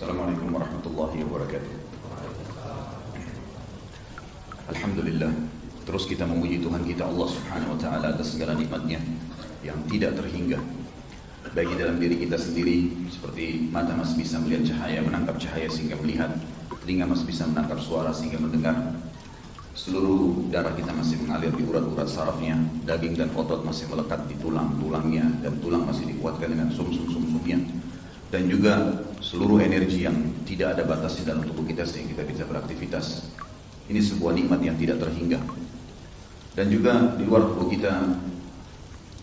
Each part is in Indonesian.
Assalamualaikum warahmatullahi wabarakatuh. Alhamdulillah, terus kita memuji Tuhan kita Allah Subhanahu wa taala atas segala nikmatnya yang tidak terhingga. Bagi dalam diri kita sendiri, seperti mata masih bisa melihat cahaya, menangkap cahaya sehingga melihat, telinga masih bisa menangkap suara sehingga mendengar. Seluruh darah kita masih mengalir di urat-urat sarafnya, daging dan otot masih melekat di tulang-tulangnya, dan tulang masih dikuatkan dengan sumsum-sumsumnya. Dan juga seluruh energi yang tidak ada batasnya dalam tubuh kita sehingga kita bisa beraktivitas. Ini sebuah nikmat yang tidak terhingga. Dan juga di luar tubuh kita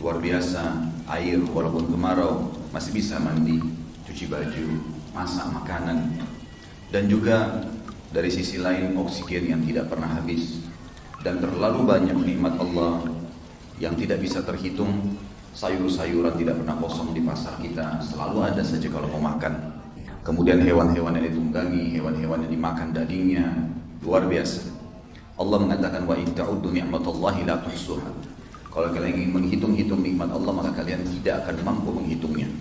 luar biasa, air walaupun kemarau masih bisa mandi, cuci baju, masak makanan. Dan juga dari sisi lain oksigen yang tidak pernah habis. Dan terlalu banyak nikmat Allah yang tidak bisa terhitung. Sayur-sayuran tidak pernah kosong di pasar kita, selalu ada saja kalau mau makan. Kemudian hewan-hewan yang ditunggangi, hewan-hewan yang dimakan dagingnya, luar biasa. Allah mengatakan wa in ta'uddu ni'matallahi la tuhsuha. Kalau kalian ingin menghitung-hitung nikmat Allah, maka kalian tidak akan mampu menghitungnya.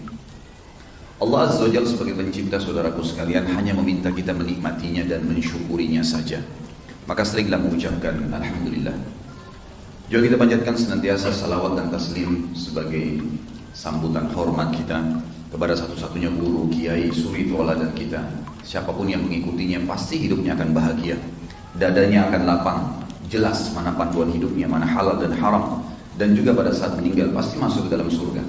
Allah Azza wa Jalla sebagai pencipta, saudaraku sekalian, hanya meminta kita menikmatinya dan mensyukurinya saja. Maka seringlah mengucapkan alhamdulillah. Juga kita panjatkan senantiasa salawat dan taslim sebagai sambutan hormat kita kepada satu-satunya guru, kiai, suri tauladan kita. Siapapun yang mengikutinya pasti hidupnya akan bahagia, dadanya akan lapang, jelas mana panduan hidupnya, mana halal dan haram, dan juga pada saat meninggal pasti masuk ke dalam surga.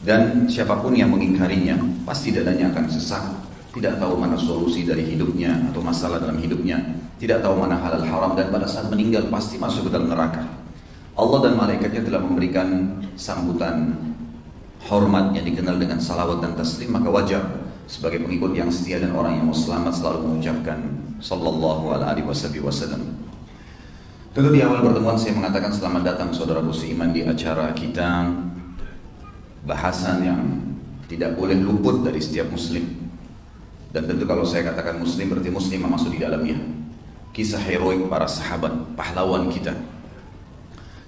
Dan siapapun yang mengingkarinya pasti dadanya akan sesak, tidak tahu mana solusi dari hidupnya atau masalah dalam hidupnya, tidak tahu mana halal haram, dan pada saat meninggal pasti masuk ke dalam neraka. Allah dan malaikatnya telah memberikan sambutan hormat yang dikenal dengan salawat dan taslim, maka wajar sebagai pengikut yang setia dan orang yang mau selamat selalu mengucapkan sallallahu alaihi wasallam. Tentu di awal pertemuan saya mengatakan selamat datang saudaraku seiman di acara kita, bahasan yang tidak boleh luput dari setiap muslim. Dan tentu kalau saya katakan muslim berarti muslim masuk di dalamnya. Kisah heroik para sahabat, pahlawan kita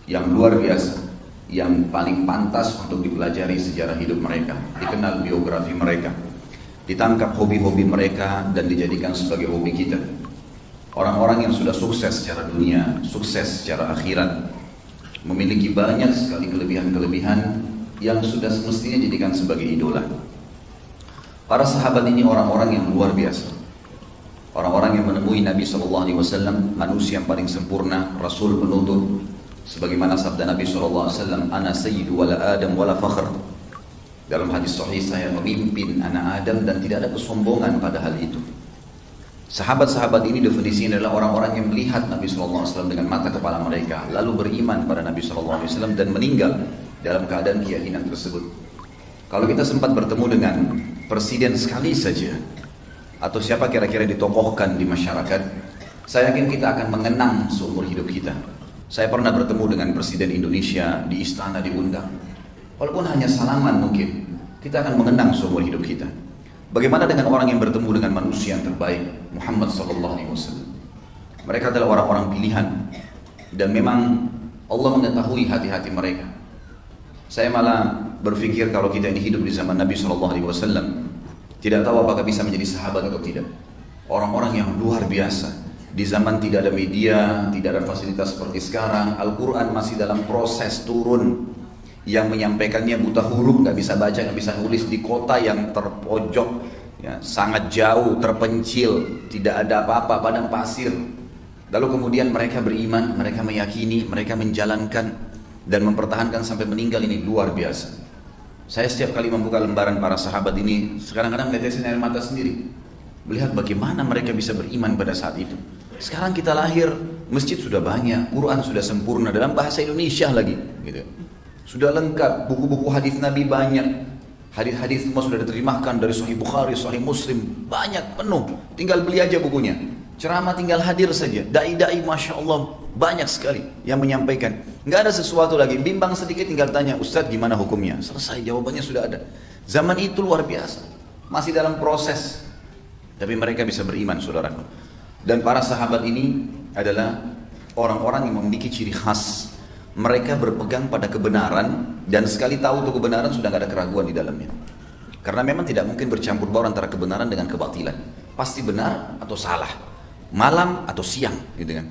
yang luar biasa, yang paling pantas untuk dipelajari sejarah hidup mereka, dikenal biografi mereka, ditangkap hobi-hobi mereka dan dijadikan sebagai hobi kita. Orang-orang yang sudah sukses secara dunia, sukses secara akhirat, memiliki banyak sekali kelebihan-kelebihan yang sudah semestinya dijadikan sebagai idola. Para sahabat ini orang-orang yang luar biasa, orang-orang yang menemui Nabi SAW, manusia yang paling sempurna, Rasul penutur. Sebagaimana sabda Nabi SAW, Ana sayyidu wala Adam wala fakhr. Dalam hadis sahih, saya memimpin anak Adam dan tidak ada kesombongan pada hal itu. Sahabat-sahabat ini definisinya adalah orang-orang yang melihat Nabi SAW dengan mata kepala mereka, lalu beriman pada Nabi SAW dan meninggal dalam keadaan keyakinan tersebut. Kalau kita sempat bertemu dengan presiden sekali saja, atau siapa kira-kira ditokohkan di masyarakat, saya yakin kita akan mengenang seumur hidup kita. Saya pernah bertemu dengan Presiden Indonesia di istana diundang. Walaupun hanya salaman mungkin, kita akan mengenang seumur hidup kita. Bagaimana dengan orang yang bertemu dengan manusia yang terbaik, Muhammad SAW? Mereka adalah orang-orang pilihan. Dan memang Allah mengetahui hati-hati mereka. Saya malah berpikir kalau kita ini hidup di zaman Nabi SAW, tidak tahu apakah bisa menjadi sahabat atau tidak. Orang-orang yang luar biasa. Di zaman tidak ada media, tidak ada fasilitas seperti sekarang, Al-Quran masih dalam proses turun. Yang menyampaikannya buta huruf, nggak bisa baca, nggak bisa nulis, di kota yang terpojok, ya, sangat jauh, terpencil, tidak ada apa-apa, padang pasir. Lalu kemudian mereka beriman, mereka meyakini, mereka menjalankan dan mempertahankan sampai meninggal. Ini luar biasa. Saya setiap kali membuka lembaran para sahabat ini, kadang-kadang menetesin air mata sendiri, melihat bagaimana mereka bisa beriman pada saat itu. Sekarang kita lahir, masjid sudah banyak, Quran sudah sempurna dalam bahasa Indonesia lagi, gitu. Sudah lengkap, buku-buku hadis Nabi banyak, hadis-hadis semua sudah diterjemahkan dari Sahih Bukhari, Sahih Muslim, banyak, penuh. Tinggal beli aja bukunya. Ceramah tinggal hadir saja. Dai-dai, masya Allah, banyak sekali yang menyampaikan. Nggak ada sesuatu lagi, bimbang sedikit tinggal tanya, Ustadz gimana hukumnya? Selesai, jawabannya sudah ada. Zaman itu luar biasa, masih dalam proses. Tapi mereka bisa beriman, saudaraku. Dan para sahabat ini adalah orang-orang yang memiliki ciri khas. Mereka berpegang pada kebenaran dan sekali tahu itu kebenaran sudah tidak ada keraguan di dalamnya. Karena memang tidak mungkin bercampur baur antara kebenaran dengan kebatilan. Pasti benar atau salah, malam atau siang, gitu kan.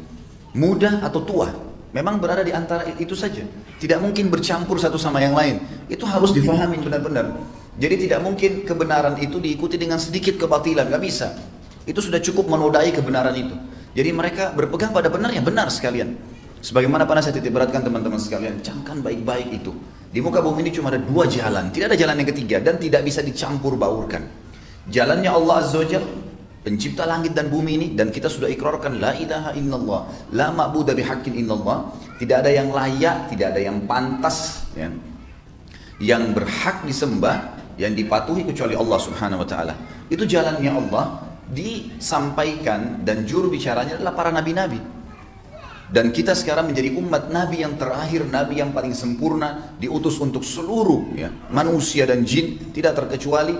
Muda atau tua, memang berada di antara itu saja. Tidak mungkin bercampur satu sama yang lain. Itu harus difahami benar-benar. Jadi tidak mungkin kebenaran itu diikuti dengan sedikit kebatilan, nggak bisa. Itu sudah cukup menodai kebenaran itu. Jadi mereka berpegang pada benar yang benar sekalian. Sebagaimana pernah saya titip beratkan teman-teman sekalian, camkan baik-baik itu. Di muka bumi ini cuma ada dua jalan, tidak ada jalan yang ketiga dan tidak bisa dicampur baurkan. Jalannya Allah Azza wa Jalla, pencipta langit dan bumi ini, dan kita sudah ikrarkan la ilaha illallah, la ma'budu bihaqqin illallah, tidak ada yang layak, tidak ada yang pantas ya, yang berhak disembah, yang dipatuhi kecuali Allah Subhanahu wa taala. Itu jalannya Allah disampaikan dan juru bicaranya adalah para nabi-nabi. Dan kita sekarang menjadi umat nabi yang terakhir, nabi yang paling sempurna, diutus untuk seluruh ya, manusia dan jin, tidak terkecuali.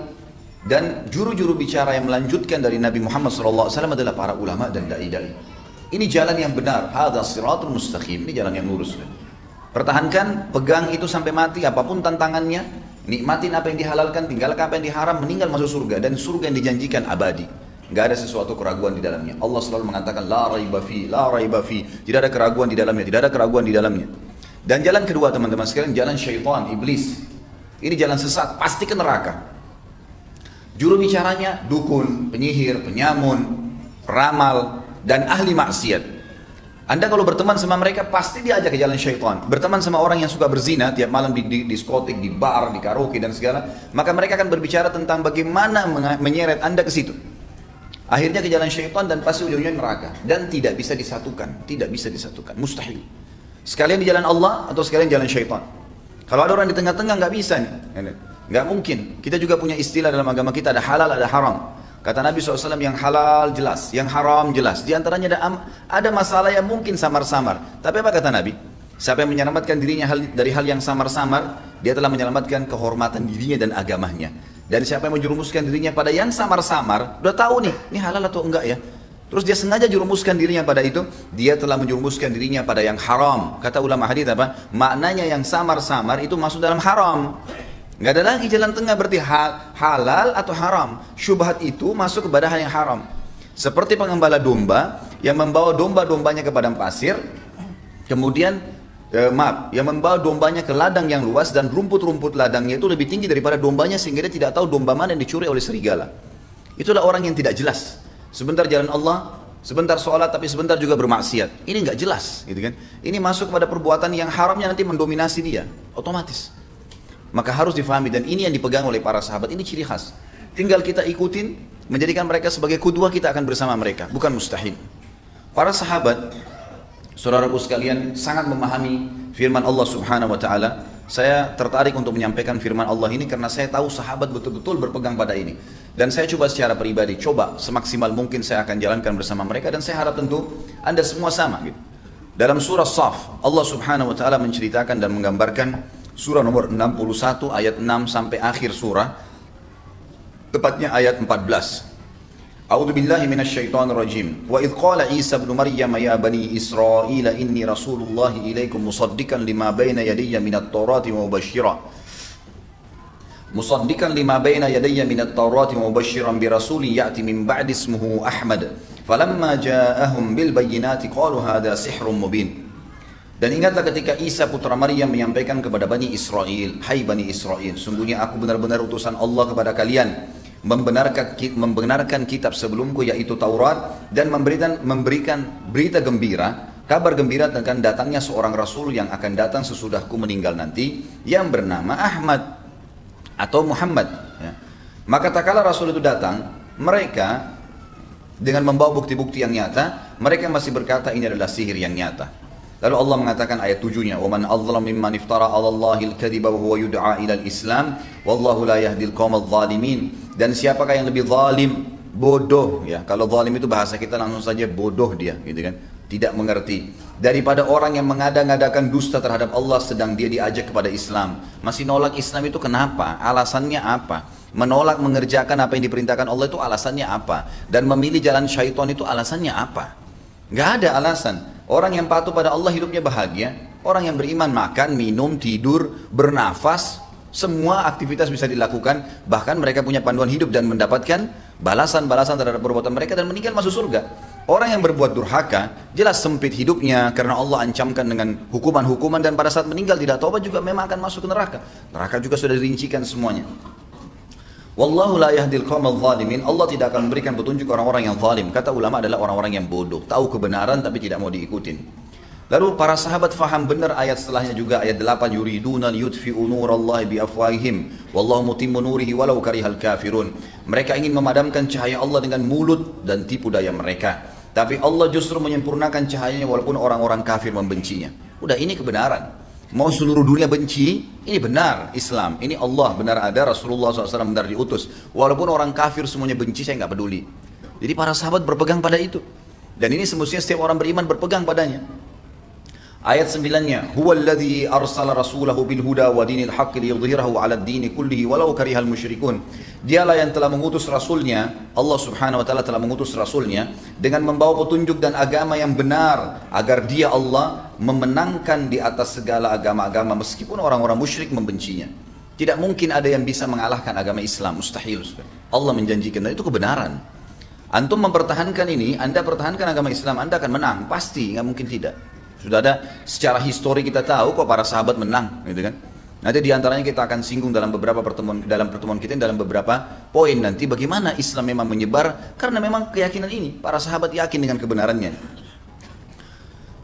Dan juru-juru bicara yang melanjutkan dari Nabi Muhammad SAW adalah para ulama dan dai-dai. Ini jalan yang benar, hadza siratul mustaqim, ini jalan yang lurus. Pertahankan, pegang itu sampai mati, apapun tantangannya, nikmatin apa yang dihalalkan, tinggalkan apa yang diharam, meninggal masuk surga, dan surga yang dijanjikan abadi. Gak ada sesuatu keraguan di dalamnya. Allah selalu mengatakan la raiba fi, la raiba fi. Tidak ada keraguan di dalamnya, tidak ada keraguan di dalamnya. Dan jalan kedua teman-teman sekalian, jalan syaitan, iblis. Ini jalan sesat, pasti ke neraka. Juru bicaranya dukun, penyihir, penyamun, peramal, dan ahli maksiat. Anda kalau berteman sama mereka pasti diajak ke jalan syaitan. Berteman sama orang yang suka berzina tiap malam di diskotik, di bar, di karaoke dan segala, maka mereka akan berbicara tentang bagaimana menyeret Anda ke situ. Akhirnya ke jalan syaitan dan pasti ujungnya neraka. Dan tidak bisa disatukan, tidak bisa disatukan, mustahil. Sekalian di jalan Allah atau sekalian jalan syaitan. Kalau ada orang di tengah-tengah nggak bisa nih, nggak mungkin. Kita juga punya istilah dalam agama kita, ada halal, ada haram. Kata Nabi SAW, yang halal jelas, yang haram jelas. Di antaranya ada masalah yang mungkin samar-samar. Tapi apa kata Nabi? Siapa yang menyelamatkan dirinya dari hal yang samar-samar, dia telah menyelamatkan kehormatan dirinya dan agamanya. Dan siapa yang menjerumuskan dirinya pada yang samar-samar, udah tahu nih, ini halal atau enggak ya. Terus dia sengaja jerumuskan dirinya pada itu, dia telah menjerumuskan dirinya pada yang haram. Kata ulama hadis apa? Maknanya yang samar-samar itu masuk dalam haram. Nggak ada lagi jalan tengah, berarti halal atau haram. Syubhat itu masuk kepada hal yang haram. Seperti pengembala domba yang membawa domba-dombanya ke padang pasir, kemudian yang membawa dombanya ke ladang yang luas dan rumput-rumput ladangnya itu lebih tinggi daripada dombanya sehingga dia tidak tahu domba mana yang dicuri oleh serigala. Itulah orang yang tidak jelas. Sebentar jalan Allah, sebentar sholat tapi sebentar juga bermaksiat. Ini nggak jelas, gitu kan? Ini masuk pada perbuatan yang haramnya nanti mendominasi dia, otomatis. Maka harus difahami dan ini yang dipegang oleh para sahabat. Ini ciri khas. Tinggal kita ikutin, menjadikan mereka sebagai qudwah, kita akan bersama mereka. Bukan mustahil. Para sahabat, saudaraku sekalian, sangat memahami firman Allah Subhanahu wa taala. Saya tertarik untuk menyampaikan firman Allah ini karena saya tahu sahabat betul-betul berpegang pada ini. Dan saya coba secara pribadi, coba semaksimal mungkin saya akan jalankan bersama mereka dan saya harap tentu Anda semua sama gitu. Dalam surah Shaf, Allah Subhanahu wa taala menceritakan dan menggambarkan surah nomor 61 ayat 6 sampai akhir surah, tepatnya ayat 14. A'udzu billahi minasyaitonir rajim. Wa idz qala Isa ibn Maryam ya bani Israil inni rasulullahi ilaikum musaddiqan lima baina yadayya minat taurati wa mubasysyiran. Musaddiqan lima baina yadayya minat taurati wa mubasysyiran bi rasulin ya'ti min ba'di ismuhu Ahmad. Falamma ja'ahum bil bayyinati qalu hadza sihrun mubin. Dan ingatlah ketika Isa putra Maryam menyampaikan kepada Bani Israel, hai Bani Israel, sungguhnya aku benar-benar utusan Allah kepada kalian, membenarkan kitab sebelumku yaitu Taurat, dan memberikan berita gembira, kabar gembira tentang datangnya seorang Rasul yang akan datang sesudahku meninggal nanti, yang bernama Ahmad atau Muhammad ya. Maka tak kala Rasul itu datang, mereka dengan membawa bukti-bukti yang nyata, mereka masih berkata ini adalah sihir yang nyata. Lalu Allah mengatakan ayat 7-nya, "Wa man adzlamu mimman iftara 'ala Allahi al-kadhiba wa huwa yud'a ila al-Islam, wallahu la yahdil qaumadh dhalimin." Dan siapakah yang lebih zalim, bodoh ya. Kalau zalim itu bahasa kita langsung saja bodoh dia, gitu kan? Tidak mengerti. Daripada orang yang mengada-ngadakan dusta terhadap Allah sedang dia diajak kepada Islam. Masih nolak Islam itu kenapa? Alasannya apa? Menolak mengerjakan apa yang diperintahkan Allah itu alasannya apa? Dan memilih jalan syaitan itu alasannya apa? Nggak ada alasan. Orang yang patuh pada Allah hidupnya bahagia. Orang yang beriman makan, minum, tidur, bernafas, Semua aktivitas bisa dilakukan, bahkan mereka punya panduan hidup dan mendapatkan balasan-balasan terhadap perbuatan mereka dan meninggal masuk surga. Orang yang berbuat durhaka, jelas sempit hidupnya karena Allah ancamkan dengan hukuman-hukuman dan pada saat meninggal tidak taubat juga memang akan masuk ke neraka. Neraka juga sudah dirincikan semuanya. Wallahu la yahdil qaumal zalimin. Allah tidak akan memberikan petunjuk orang-orang yang zalim. Kata ulama adalah orang-orang yang bodoh, tahu kebenaran tapi tidak mau diikutin. Lalu para sahabat faham benar ayat setelahnya juga, ayat 8, yuriduna liyutfi'u nurallahi biafwahihim wallahu mutimmu nurihi walau karihal kafirun. Mereka ingin memadamkan cahaya Allah dengan mulut dan tipu daya mereka, tapi Allah justru menyempurnakan cahayanya walaupun orang-orang kafir membencinya. Udah, ini kebenaran. Mau seluruh dunia benci, ini benar Islam, ini Allah benar ada, Rasulullah SAW benar diutus. Walaupun orang kafir semuanya benci, saya nggak peduli. Jadi para sahabat berpegang pada itu, dan ini semestinya setiap orang beriman berpegang padanya. Ayat 9-nya, huwallazi arsala rasulahu bil huda wa dinil haqqi liyudhhirahu 'ala ad-dini kullihi walau karihal musyrikun. Dialah yang telah mengutus rasulnya, Allah Subhanahu wa taala telah mengutus rasulnya dengan membawa petunjuk dan agama yang benar agar dia Allah memenangkan di atas segala agama-agama meskipun orang-orang musyrik membencinya. Tidak mungkin ada yang bisa mengalahkan agama Islam, mustahil. Allah menjanjikan, dan itu kebenaran. Antum mempertahankan ini, Anda pertahankan agama Islam, Anda akan menang, pasti, nggak mungkin tidak. Sudah ada secara histori kita tahu kok para sahabat menang, gitu kan? Nanti diantaranya kita akan singgung dalam beberapa pertemuan kita, dalam beberapa poin nanti bagaimana Islam memang menyebar karena memang keyakinan ini para sahabat yakin dengan kebenarannya.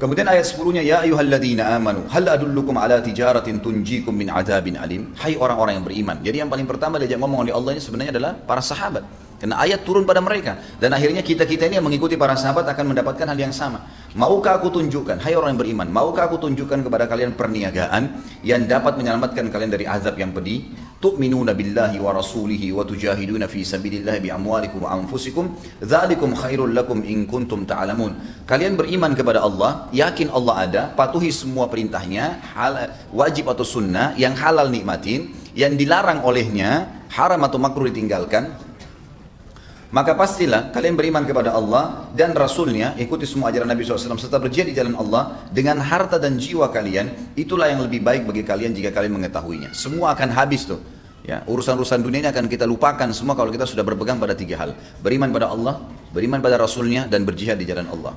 Kemudian ayat 10-nya, ya ayyuhalladzina amanu hal adullukum ala tijaratin tunjikum min adzabin alim. Hai orang-orang yang beriman. Jadi yang paling pertama diajak ngomong oleh Allah ini sebenarnya adalah para sahabat. Karena ayat turun pada mereka. Dan akhirnya kita-kita ini yang mengikuti para sahabat akan mendapatkan hal yang sama. Maukah aku tunjukkan, hai orang yang beriman, maukah aku tunjukkan kepada kalian perniagaan yang dapat menyelamatkan kalian dari azab yang pedih? Tu'minuna billahi wa rasulihi wa tujahiduna fi sabilillahi bi amwalikum wa anfusikum dzalikum khairul lakum in kuntum ta'lamun. Kalian beriman kepada Allah, yakin Allah ada, patuhi semua perintahnya, wajib atau sunnah, yang halal nikmatin, yang dilarang olehnya, haram atau makruh ditinggalkan. Maka pastilah kalian beriman kepada Allah dan Rasulnya, ikuti semua ajaran Nabi SAW, serta berjihad di jalan Allah dengan harta dan jiwa kalian. Itulah yang lebih baik bagi kalian jika kalian mengetahuinya. Semua akan habis tuh. Ya, urusan-urusan dunia ini akan kita lupakan semua kalau kita sudah berpegang pada 3 hal. Beriman pada Allah, beriman pada Rasulnya, dan berjihad di jalan Allah.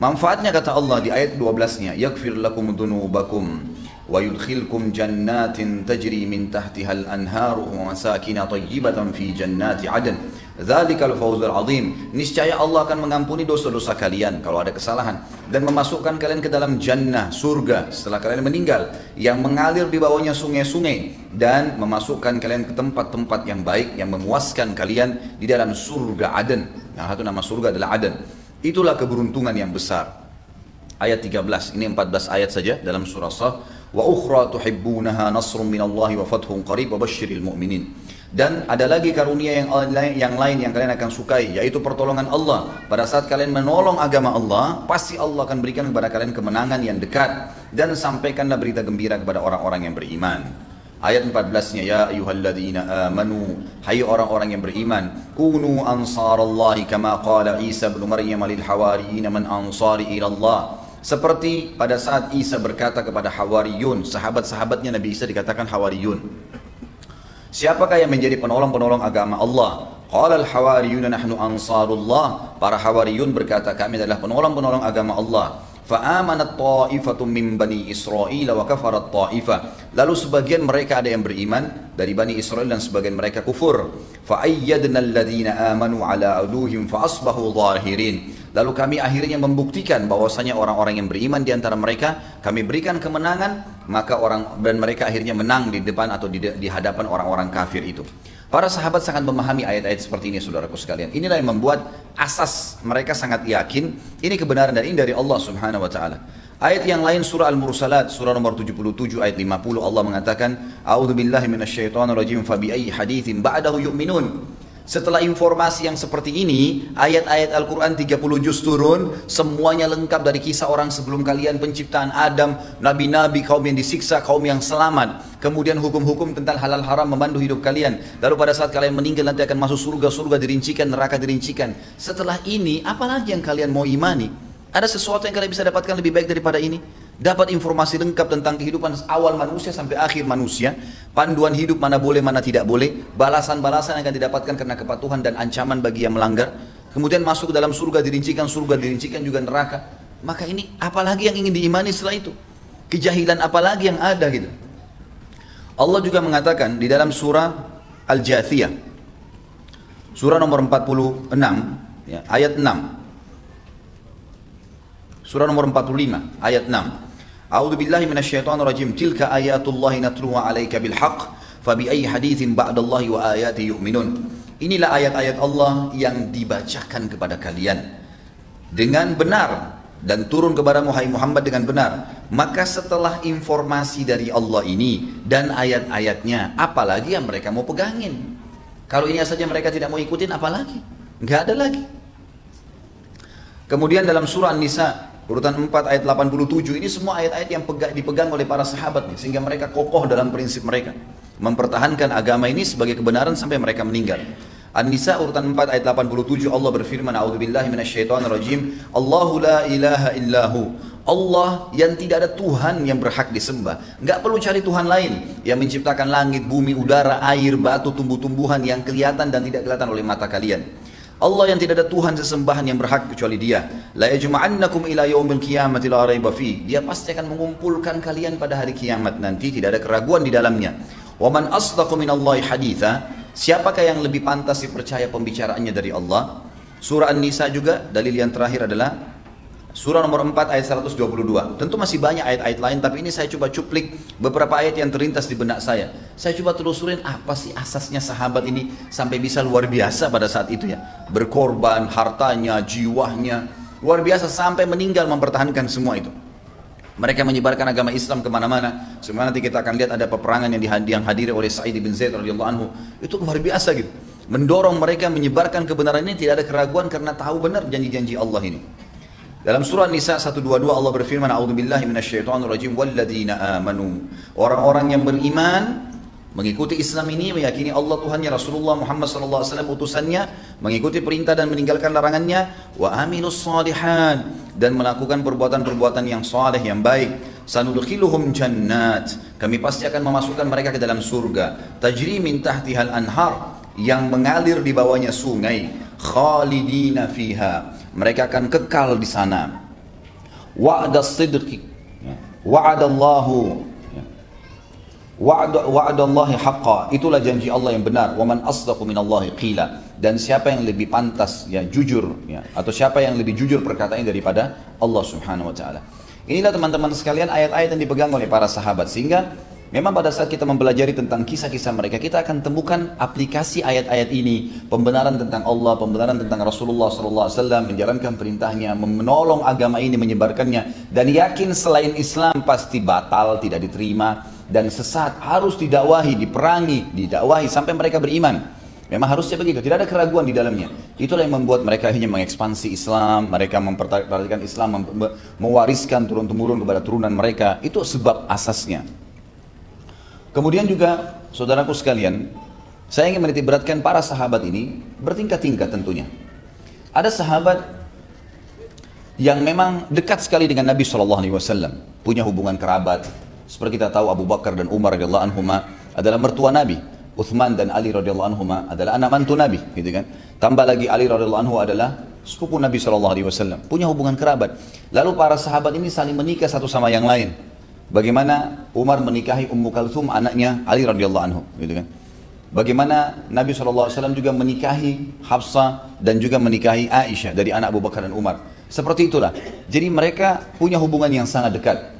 Manfaatnya kata Allah di ayat 12-nya, yaghfir lakum dhunubakum wa yudkhilkum jannatin tajri min tahtiha al-anharu wa masakin tayyibatan fi jannati 'adn. Dzalikal fawzul 'adzim. Niscaya Allah akan mengampuni dosa-dosa kalian kalau ada kesalahan dan memasukkan kalian ke dalam jannah, surga setelah kalian meninggal yang mengalir di bawahnya sungai-sungai, dan memasukkan kalian ke tempat-tempat yang baik yang memuaskan kalian di dalam surga Aden. Yang satu nama surga adalah Aden. Itulah keberuntungan yang besar. Ayat 13, ini 14 ayat saja dalam surah Shaf. Wa ukhra tuhibbunaha nasrun minallahi wa fathun qarib wa basyiril mu'minin. Dan ada lagi karunia yang lain yang kalian akan sukai, yaitu pertolongan Allah. Pada saat kalian menolong agama Allah, pasti Allah akan berikan kepada kalian kemenangan yang dekat. Dan sampaikanlah berita gembira kepada orang-orang yang beriman. Ayat 14-nya, ya ayyuhalladzina amanu, hai orang-orang yang beriman, kunu ansarallahi kama qala Isa bin Maryam lil hawariyin man ansari ila Allah. Seperti pada saat Isa berkata kepada Hawariyun, sahabat-sahabatnya Nabi Isa dikatakan Hawariyun. Siapakah yang menjadi penolong-penolong agama Allah? Qala al-hawariyuna nahnu ansarullah. Para Hawariyun berkata, kami adalah penolong-penolong agama Allah. Fa'amanat ta'ifatun min bani Israel wa kafarat ta'ifah. Lalu sebagian mereka ada yang beriman dari Bani Israel dan sebagian mereka kufur. Fa'ayyadna alladhina amanu ala aduhim fa'asbahu zahirin. Lalu kami akhirnya membuktikan bahwasanya orang-orang yang beriman di antara mereka kami berikan kemenangan, maka dan mereka akhirnya menang di depan atau di hadapan orang-orang kafir itu. Para sahabat sangat memahami ayat-ayat seperti ini, saudaraku sekalian. Inilah yang membuat asas mereka sangat yakin ini kebenaran dan ini dari Allah Subhanahu wa taala. Ayat yang lain surah Al-Mursalat, surah nomor 77 ayat 50, Allah mengatakan, a'udzubillahi minasyaitonirrajim fa bi ayyi haditsin ba'dahu yu'minun. Setelah informasi yang seperti ini, ayat-ayat Al-Quran 30 juz turun, semuanya lengkap dari kisah orang sebelum kalian, penciptaan Adam, nabi-nabi, kaum yang disiksa, kaum yang selamat, kemudian hukum-hukum tentang halal haram memandu hidup kalian. Lalu pada saat kalian meninggal nanti akan masuk surga, surga dirincikan, neraka dirincikan. Setelah ini, apalagi yang kalian mau imani? Ada sesuatu yang kalian bisa dapatkan lebih baik daripada ini? Dapat informasi lengkap tentang kehidupan awal manusia sampai akhir manusia, panduan hidup mana boleh mana tidak boleh, balasan-balasan yang akan didapatkan karena kepatuhan dan ancaman bagi yang melanggar. Kemudian masuk ke dalam surga dirincikan juga neraka. Maka ini apalagi yang ingin diimani setelah itu? Kejahilan apalagi yang ada gitu. Allah juga mengatakan di dalam surah Al-Jathiyah, surah nomor 46, ya, ayat 6. Surah nomor 45, ayat 6. A'udzu billahi minasyaitonir rajim. Tilka ayatullahi natluha 'alaika bil haqq, fa bi ayyi haditsin ba'dallahi wa ayati yu'minun. Inilah ayat-ayat Allah yang dibacakan kepada kalian dengan benar dan turun kepada Muhammad dengan benar. Maka setelah informasi dari Allah ini dan ayat-ayatnya, apalagi yang mereka mau pegangin? Kalau ini saja mereka tidak mau ikutin, apalagi? Enggak ada lagi. Kemudian dalam surah An-Nisa urutan 4 ayat 87, ini semua ayat-ayat yang dipegang oleh para sahabat nih, sehingga mereka kokoh dalam prinsip mereka mempertahankan agama ini sebagai kebenaran sampai mereka meninggal. An-Nisa urutan 4 ayat 87, Allah berfirman, a'udzubillahi minasyaitonirrajim, Allahu la ilaha illahu. Allah yang tidak ada Tuhan yang berhak disembah. Enggak perlu cari Tuhan lain yang menciptakan langit, bumi, udara, air, batu, tumbuh-tumbuhan yang kelihatan dan tidak kelihatan oleh mata kalian. Allah yang tidak ada Tuhan sesembahan yang berhak kecuali Dia. La yajma'annakum ila yaumil qiyamati la raiba fi. Dia pasti akan mengumpulkan kalian pada hari kiamat nanti, tidak ada keraguan di dalamnya. Wa man asdaqu minallahi haditha. Siapakah yang lebih pantas dipercaya pembicaraannya dari Allah? Surah An-Nisa juga dalil yang terakhir adalah surah nomor 4 ayat 122. Tentu masih banyak ayat-ayat lain, tapi ini saya coba cuplik beberapa ayat yang terlintas di benak saya. Saya coba telusurin apa sih asasnya sahabat ini sampai bisa luar biasa pada saat itu ya. Berkorban hartanya, jiwanya, luar biasa sampai meninggal mempertahankan semua itu. Mereka menyebarkan agama Islam kemana-mana. Sebenarnya nanti kita akan lihat ada peperangan yang dihadiri oleh Sa'id bin Zaid radhiyallahu anhu. Itu luar biasa gitu. Mendorong mereka menyebarkan kebenaran ini, tidak ada keraguan karena tahu benar janji-janji Allah ini. Dalam surah Nisa 122 Allah berfirman, a'udzubillahi minasyaitonirrajim, walladzina amanu. Orang-orang yang beriman mengikuti Islam ini, meyakini Allah Tuhannya, Rasulullah Muhammad SAW utusannya, mengikuti perintah dan meninggalkan larangannya, wa aminus salihat, dan melakukan perbuatan-perbuatan yang saleh, yang baik. Sanudkhiluhum jannat, kami pasti akan memasukkan mereka ke dalam surga, tajri min tahtihal anhar, yang mengalir di bawahnya sungai, khalidina fiha, mereka akan kekal di sana. Wa'das sidqi, wa'adallahu, wa'adallahi haqqa, itulah janji Allah yang benar. Wa man asdaqu minallahi qila, dan siapa yang lebih pantas ya jujur ya, atau siapa yang lebih jujur perkataannya daripada Allah Subhanahu wa taala. Inilah teman-teman sekalian ayat-ayat yang dipegang oleh para sahabat, sehingga memang pada saat kita mempelajari tentang kisah-kisah mereka, kita akan temukan aplikasi ayat-ayat ini, pembenaran tentang Allah, pembenaran tentang Rasulullah SAW, menjalankan perintahnya, menolong agama ini, menyebarkannya, dan yakin selain Islam pasti batal, tidak diterima, dan sesat, harus didakwahi, diperangi, didakwahi sampai mereka beriman. Memang harusnya begitu, tidak ada keraguan di dalamnya. Itulah yang membuat mereka akhirnya mengekspansi Islam, mereka mempertahankan Islam, mewariskan turun-temurun kepada turunan mereka. Itu sebab asasnya. Kemudian juga, saudaraku sekalian, saya ingin menitik beratkan para sahabat ini bertingkat-tingkat tentunya. Ada sahabat yang memang dekat sekali dengan Nabi SAW, punya hubungan kerabat. Seperti kita tahu Abu Bakar dan Umar radhiyallahu anhuma adalah mertua Nabi. Uthman dan Ali radhiyallahu anhuma adalah anak mantu Nabi, gitu kan? Tambah lagi Ali radhiyallahu anhu adalah sepupu Nabi SAW, punya hubungan kerabat. Lalu para sahabat ini saling menikah satu sama yang lain. Bagaimana Umar menikahi Ummu Kalthum, anaknya Ali radhiyallahu anhu, gitu kan? Bagaimana Nabi SAW juga menikahi Hafsah dan juga menikahi Aisyah dari anak Abu Bakar dan Umar. Seperti itulah. Jadi mereka punya hubungan yang sangat dekat.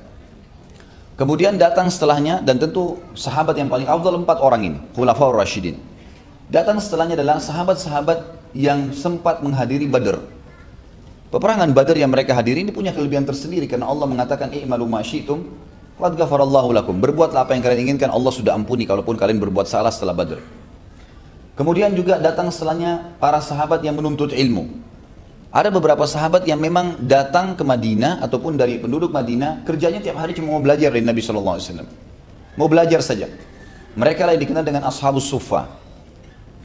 Kemudian datang setelahnya, dan tentu sahabat yang paling afdal 4 orang ini, Khulafaur Rasyidin. Datang setelahnya adalah sahabat-sahabat yang sempat menghadiri Badr. Peperangan Badr yang mereka hadiri ini punya kelebihan tersendiri karena Allah mengatakan i'malu ma syi'tum qad ghafarallahu lakum. Berbuatlah apa yang kalian inginkan, Allah sudah ampuni kalaupun kalian berbuat salah setelah Badr. Kemudian juga datang setelahnya para sahabat yang menuntut ilmu. Ada beberapa sahabat yang memang datang ke Madinah ataupun dari penduduk Madinah, kerjanya tiap hari cuma mau belajar dari Nabi SAW. Mau belajar saja. Mereka lah yang dikenal dengan Ashabus Suffah.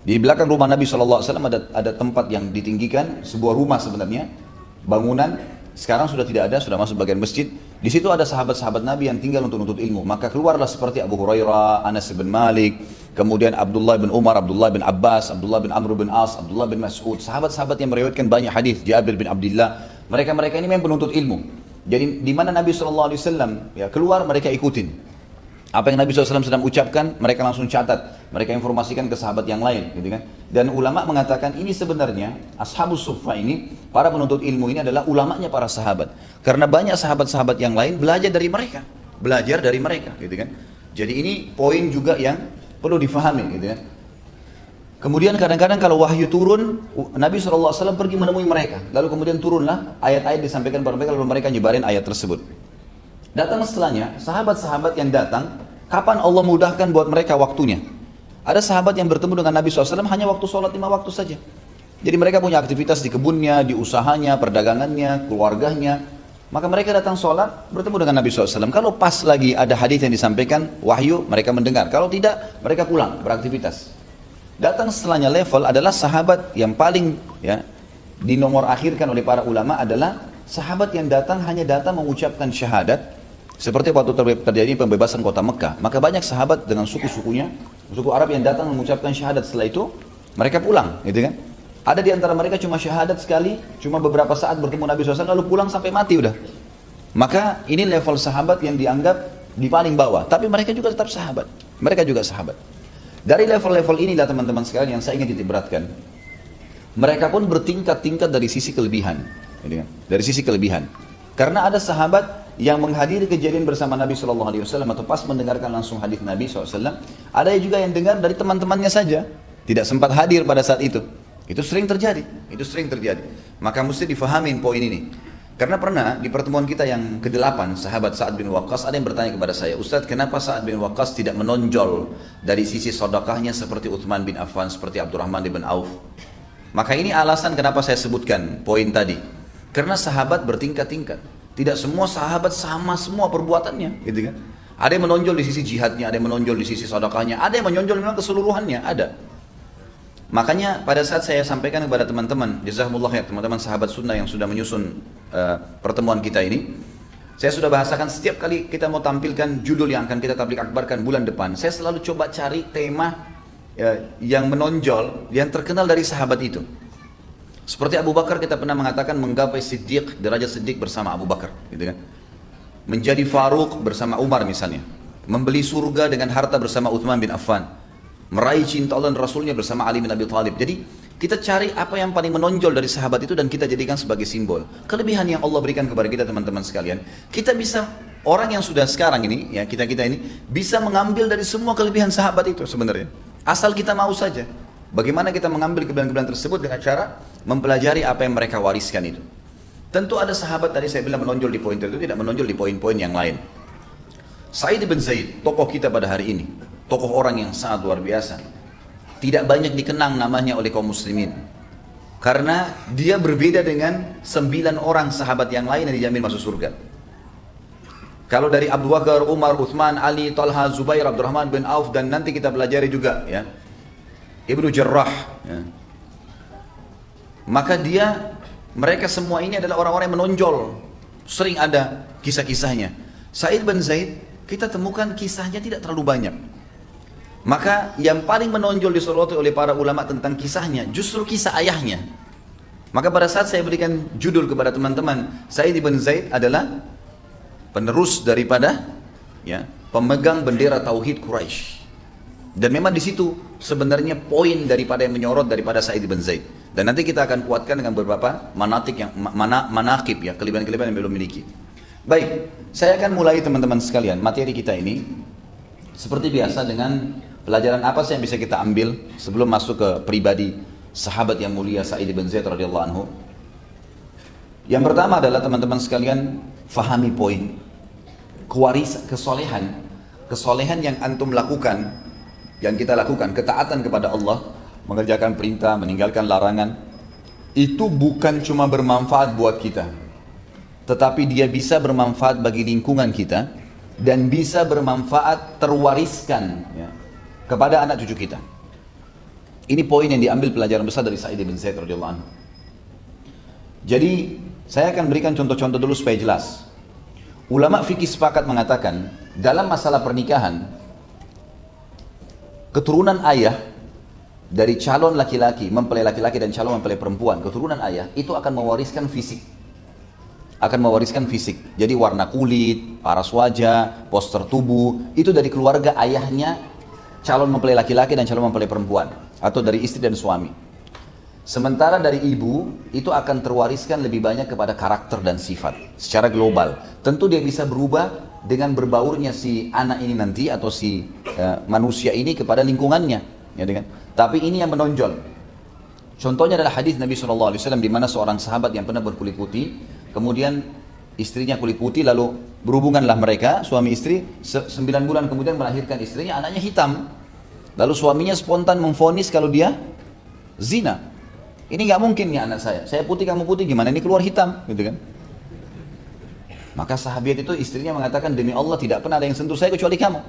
Di belakang rumah Nabi SAW ada tempat yang ditinggikan, sebuah rumah sebenarnya, bangunan, sekarang sudah tidak ada, sudah masuk bagian masjid. Di situ ada sahabat-sahabat Nabi yang tinggal untuk menuntut ilmu. Maka keluarlah seperti Abu Hurairah, Anas bin Malik, kemudian Abdullah bin Umar, Abdullah bin Abbas, Abdullah bin Amr bin As, Abdullah bin Mas'ud. Sahabat-sahabat yang meriwayatkan banyak hadis, Jabir bin Abdullah. Mereka-mereka ini memang penuntut ilmu. Jadi di mana Nabi SAW ya, keluar, mereka ikutin. Apa yang Nabi SAW sedang ucapkan, mereka langsung catat. Mereka informasikan ke sahabat yang lain. Gitu kan? Dan ulama mengatakan ini sebenarnya, Ashabus Suffah ini, para penuntut ilmu ini adalah ulamanya para sahabat. Karena banyak sahabat-sahabat yang lain belajar dari mereka. Belajar dari mereka. Gitu kan? Jadi ini poin juga yang perlu difahami. Gitu kan? Kemudian kadang-kadang kalau wahyu turun, Nabi SAW pergi menemui mereka. Lalu kemudian turunlah ayat-ayat disampaikan kepada mereka, lalu mereka nyebarin ayat tersebut. Datang setelahnya, sahabat-sahabat yang datang, kapan Allah mudahkan buat mereka waktunya. Ada sahabat yang bertemu dengan Nabi SAW hanya waktu sholat 5 waktu saja. Jadi mereka punya aktivitas di kebunnya, di usahanya, perdagangannya, keluarganya. Maka mereka datang sholat, bertemu dengan Nabi SAW. Kalau pas lagi ada hadis yang disampaikan, wahyu, mereka mendengar. Kalau tidak, mereka pulang, beraktivitas. Datang setelahnya level adalah sahabat yang paling ya dinomor akhirkan oleh para ulama adalah sahabat yang datang hanya datang mengucapkan syahadat. Seperti waktu terjadi pembebasan kota Mekah, maka banyak sahabat dengan suku-sukunya, suku Arab yang datang mengucapkan syahadat. Setelah itu mereka pulang, gitu kan? Ada di antara mereka cuma syahadat sekali, cuma beberapa saat bertemu Nabi SAW lalu pulang sampai mati udah. Maka ini level sahabat yang dianggap di paling bawah, tapi mereka juga tetap sahabat. Mereka juga sahabat. Dari level-level inilah teman-teman sekalian yang saya ingin titik beratkan. Mereka pun bertingkat-tingkat dari sisi kelebihan, gitu kan? Dari sisi kelebihan. Karena ada sahabat yang menghadiri kejadian bersama Nabi SAW atau pas mendengarkan langsung hadis Nabi SAW, ada juga yang dengar dari teman-temannya saja, tidak sempat hadir pada saat itu. Itu sering terjadi, Maka mesti difahamin poin ini. Karena pernah di pertemuan kita yang ke-8, sahabat Sa'ad bin Waqqas, ada yang bertanya kepada saya, Ustaz, kenapa Sa'ad bin Waqqas tidak menonjol dari sisi sedekahnya seperti Uthman bin Affan, seperti Abdurrahman bin Auf? Maka ini alasan kenapa saya sebutkan poin tadi. Karena sahabat bertingkat-tingkat. Tidak semua sahabat sama semua perbuatannya, gitu kan? Ada yang menonjol di sisi jihadnya, ada yang menonjol di sisi sedekahnya, ada yang menonjol memang keseluruhannya, ada. Makanya pada saat saya sampaikan kepada teman-teman, jazakumullah ya teman-teman sahabat sunnah yang sudah menyusun pertemuan kita ini, saya sudah bahasakan setiap kali kita mau tampilkan judul yang akan kita tablik akbarkan bulan depan, saya selalu coba cari tema yang menonjol, yang terkenal dari sahabat itu. Seperti Abu Bakar kita pernah mengatakan menggapai Siddiq, derajat Siddiq bersama Abu Bakar, gitu kan? Menjadi Faruq bersama Umar misalnya, membeli surga dengan harta bersama Uthman bin Affan, meraih cinta Allah dan Rasulnya bersama Ali bin Abi Thalib. Jadi kita cari apa yang paling menonjol dari sahabat itu dan kita jadikan sebagai simbol. Kelebihan yang Allah berikan kepada kita teman-teman sekalian, kita bisa, orang yang sudah sekarang ini, ya kita ini bisa mengambil dari semua kelebihan sahabat itu sebenarnya. Asal kita mau saja. Bagaimana kita mengambil kelebihan-kelebihan tersebut dengan cara mempelajari apa yang mereka wariskan itu. Tentu ada sahabat tadi saya bilang menonjol di poin tertentu, tidak menonjol di poin-poin yang lain. Sa'id bin Zaid, tokoh kita pada hari ini, tokoh orang yang sangat luar biasa. Tidak banyak dikenang namanya oleh kaum muslimin. Karena dia berbeda dengan 9 orang sahabat yang lain yang dijamin masuk surga. Kalau dari Abu Bakar, Umar, Uthman, Ali, Talha, Zubair, Abdurrahman bin Auf, dan nanti kita pelajari juga ya, Ibnu Jarrah ya. Maka mereka semua ini adalah orang-orang yang menonjol. Sering ada kisah-kisahnya. Sa'id bin Zaid, kita temukan kisahnya tidak terlalu banyak. Maka yang paling menonjol disoroti oleh para ulama tentang kisahnya justru kisah ayahnya. Maka pada saat saya berikan judul kepada teman-teman, Sa'id bin Zaid adalah penerus daripada ya, pemegang bendera tauhid Quraisy. Dan memang di situ sebenarnya poin daripada yang menyorot daripada Sa'id bin Zaid. Dan nanti kita akan kuatkan dengan beberapa manaqib ya, kelebihan-kelebihan yang belum miliki. Baik, saya akan mulai teman-teman sekalian materi kita ini seperti biasa dengan pelajaran apa sih yang bisa kita ambil sebelum masuk ke pribadi sahabat yang mulia Sa'id bin Zaid radhiyallahu anhu. Yang pertama adalah teman-teman sekalian fahami poin kesolehan yang antum lakukan, yang kita lakukan, ketaatan kepada Allah, mengerjakan perintah, meninggalkan larangan, itu bukan cuma bermanfaat buat kita, tetapi dia bisa bermanfaat bagi lingkungan kita dan bisa bermanfaat terwariskan ya, kepada anak cucu kita. Ini poin yang diambil pelajaran besar dari Sa'id bin Zaid radhiyallahu anhu. Jadi saya akan berikan contoh-contoh dulu supaya jelas. Ulama fikih sepakat mengatakan, dalam masalah pernikahan, keturunan ayah dari calon laki-laki, mempelai laki-laki dan calon mempelai perempuan, keturunan ayah itu akan mewariskan fisik. Akan mewariskan fisik. Jadi warna kulit, paras wajah, poster tubuh, itu dari keluarga ayahnya calon mempelai laki-laki dan calon mempelai perempuan, atau dari istri dan suami. Sementara dari ibu, itu akan terwariskan lebih banyak kepada karakter dan sifat secara global. Tentu dia bisa berubah dengan berbaurnya si anak ini nanti, atau si manusia ini kepada lingkungannya, ya kan? Tapi ini yang menonjol. Contohnya adalah hadis Nabi SAW di mana seorang sahabat yang pernah berkulit putih, kemudian istrinya kulit putih, lalu berhubunganlah mereka, suami istri, 9 bulan kemudian melahirkan istrinya, anaknya hitam. Lalu suaminya spontan memvonis kalau dia zina. Ini nggak mungkin ya anak saya putih kamu putih, gimana ini keluar hitam, gitu kan? Maka sahabat itu istrinya mengatakan, demi Allah tidak pernah ada yang sentuh saya kecuali kamu.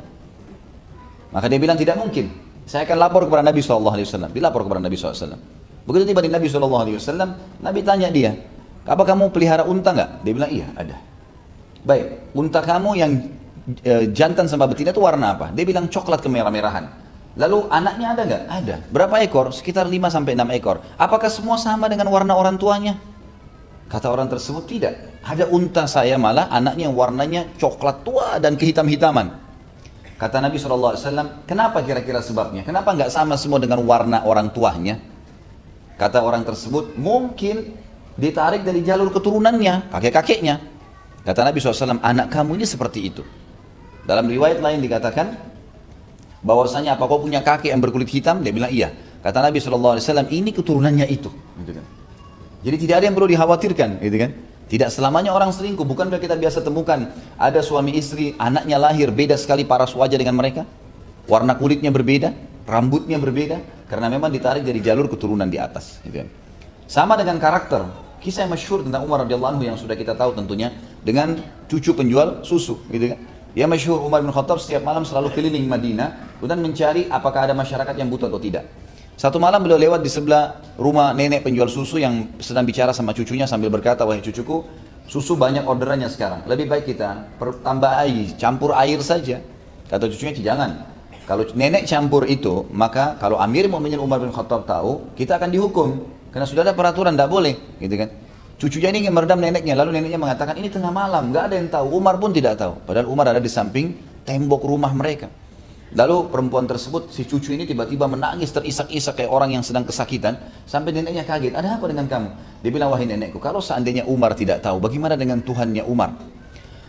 Maka dia bilang tidak mungkin, saya akan lapor kepada Nabi SAW. Dilapor kepada Nabi SAW. Begitu tiba di Nabi SAW, Nabi tanya dia, apa kamu pelihara unta nggak? Dia bilang iya ada. Baik, unta kamu yang jantan sama betina itu warna apa? Dia bilang coklat kemerah-merahan. Lalu anaknya ada nggak? Ada. Berapa ekor? Sekitar 5-6 ekor. Apakah semua sama dengan warna orang tuanya? Kata orang tersebut tidak. Ada unta saya malah anaknya yang warnanya coklat tua dan kehitam-hitaman. Kata Nabi SAW, kenapa kira-kira sebabnya? Kenapa nggak sama semua dengan warna orang tuanya? Kata orang tersebut, mungkin ditarik dari jalur keturunannya, kakek-kakeknya. Kata Nabi SAW, anak kamu ini seperti itu. Dalam riwayat lain dikatakan, bahwasanya apa kau punya kakek yang berkulit hitam? Dia bilang iya. Kata Nabi SAW, ini keturunannya itu, gitu kan. Jadi tidak ada yang perlu dikhawatirkan, gitu kan. Tidak selamanya orang selingkuh. Bukankah kita biasa temukan ada suami istri, anaknya lahir beda sekali paras wajah dengan mereka, warna kulitnya berbeda, rambutnya berbeda, karena memang ditarik dari jalur keturunan di atas, gitu kan. Sama dengan karakter. Kisah yang masyhur tentang Umar radhiyallahu anhu yang sudah kita tahu tentunya, dengan cucu penjual susu, gitu kan. Dia masyhur, Umar bin Khattab setiap malam selalu keliling Madinah dan mencari apakah ada masyarakat yang butuh atau tidak. Satu malam beliau lewat di sebelah rumah nenek penjual susu yang sedang bicara sama cucunya sambil berkata, wahai cucuku, susu banyak orderannya sekarang, lebih baik kita tambah air, campur air saja. Kata cucunya, jangan. Kalau nenek campur itu, maka kalau Amir Mu'minin Umar bin Khattab tahu, kita akan dihukum. Karena sudah ada peraturan, tidak boleh, gitu kan. Cucunya ini ingin meredam neneknya, lalu neneknya mengatakan ini tengah malam, nggak ada yang tahu. Umar pun tidak tahu, padahal Umar ada di samping tembok rumah mereka. Lalu perempuan tersebut, si cucu ini tiba-tiba menangis terisak-isak kayak orang yang sedang kesakitan, sampai neneknya kaget, ada apa dengan kamu? Dia bilang, wahai nenekku, kalau seandainya Umar tidak tahu, bagaimana dengan Tuhannya Umar?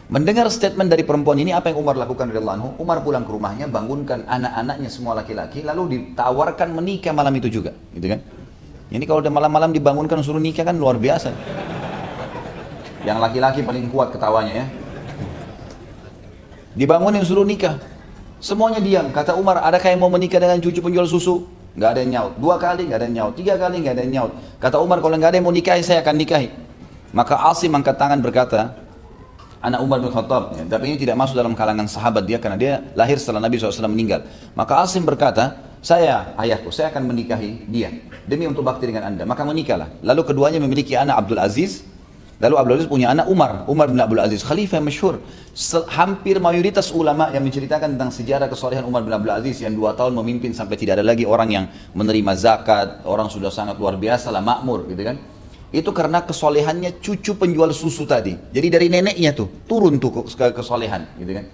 Mendengar statement dari perempuan ini, apa yang Umar lakukan radhiyallahu anhu? Umar pulang ke rumahnya, bangunkan anak-anaknya semua laki-laki, lalu ditawarkan menikah malam itu juga, gitu kan? Ini kalau udah malam-malam dibangunkan suruh nikah kan luar biasa. Yang laki-laki paling kuat ketawanya ya. Dibangunin suruh nikah. Semuanya diam. Kata Umar, adakah yang mau menikah dengan cucu penjual susu? Gak ada yang nyaut. 2 kali gak ada yang nyaut. 3 kali gak ada yang nyaut. Kata Umar, kalau gak ada yang mau nikahi, saya akan nikahi. Maka Asim angkat tangan berkata, anak Umar bin Khattab, ya, tapi ini tidak masuk dalam kalangan sahabat dia karena dia lahir setelah Nabi SAW meninggal. Maka Asim berkata, ayahku, saya akan menikahi dia demi untuk bakti dengan anda. Maka menikahlah. Lalu keduanya memiliki anak Abdul Aziz. Lalu Abdul Aziz punya anak Umar bin Abdul Aziz, khalifah yang masyhur. Hampir mayoritas ulama yang menceritakan tentang sejarah kesolehan Umar bin Abdul Aziz yang 2 tahun memimpin sampai tidak ada lagi orang yang menerima zakat, orang sudah sangat luar biasa lah, makmur, gitu kan. Itu karena kesolehannya cucu penjual susu tadi. Jadi dari neneknya tuh turun tuh kesolehan, gitu kan.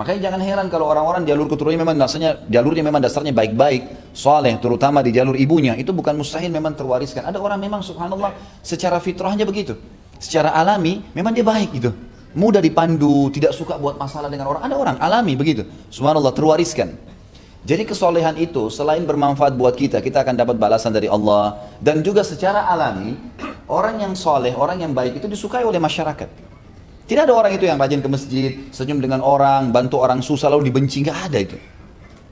Makanya jangan heran kalau orang-orang jalur keturunannya memang jalurnya memang dasarnya baik-baik, soleh, terutama di jalur ibunya, itu bukan mustahil memang terwariskan. Ada orang memang subhanallah secara fitrahnya begitu, secara alami memang dia baik gitu, mudah dipandu, tidak suka buat masalah dengan orang. Ada orang alami begitu, subhanallah terwariskan. Jadi kesolehan itu selain bermanfaat buat kita, kita akan dapat balasan dari Allah, dan juga secara alami orang yang soleh, orang yang baik itu disukai oleh masyarakat. Tidak ada orang itu yang rajin ke masjid, senyum dengan orang, bantu orang susah lalu dibenci, nggak ada itu.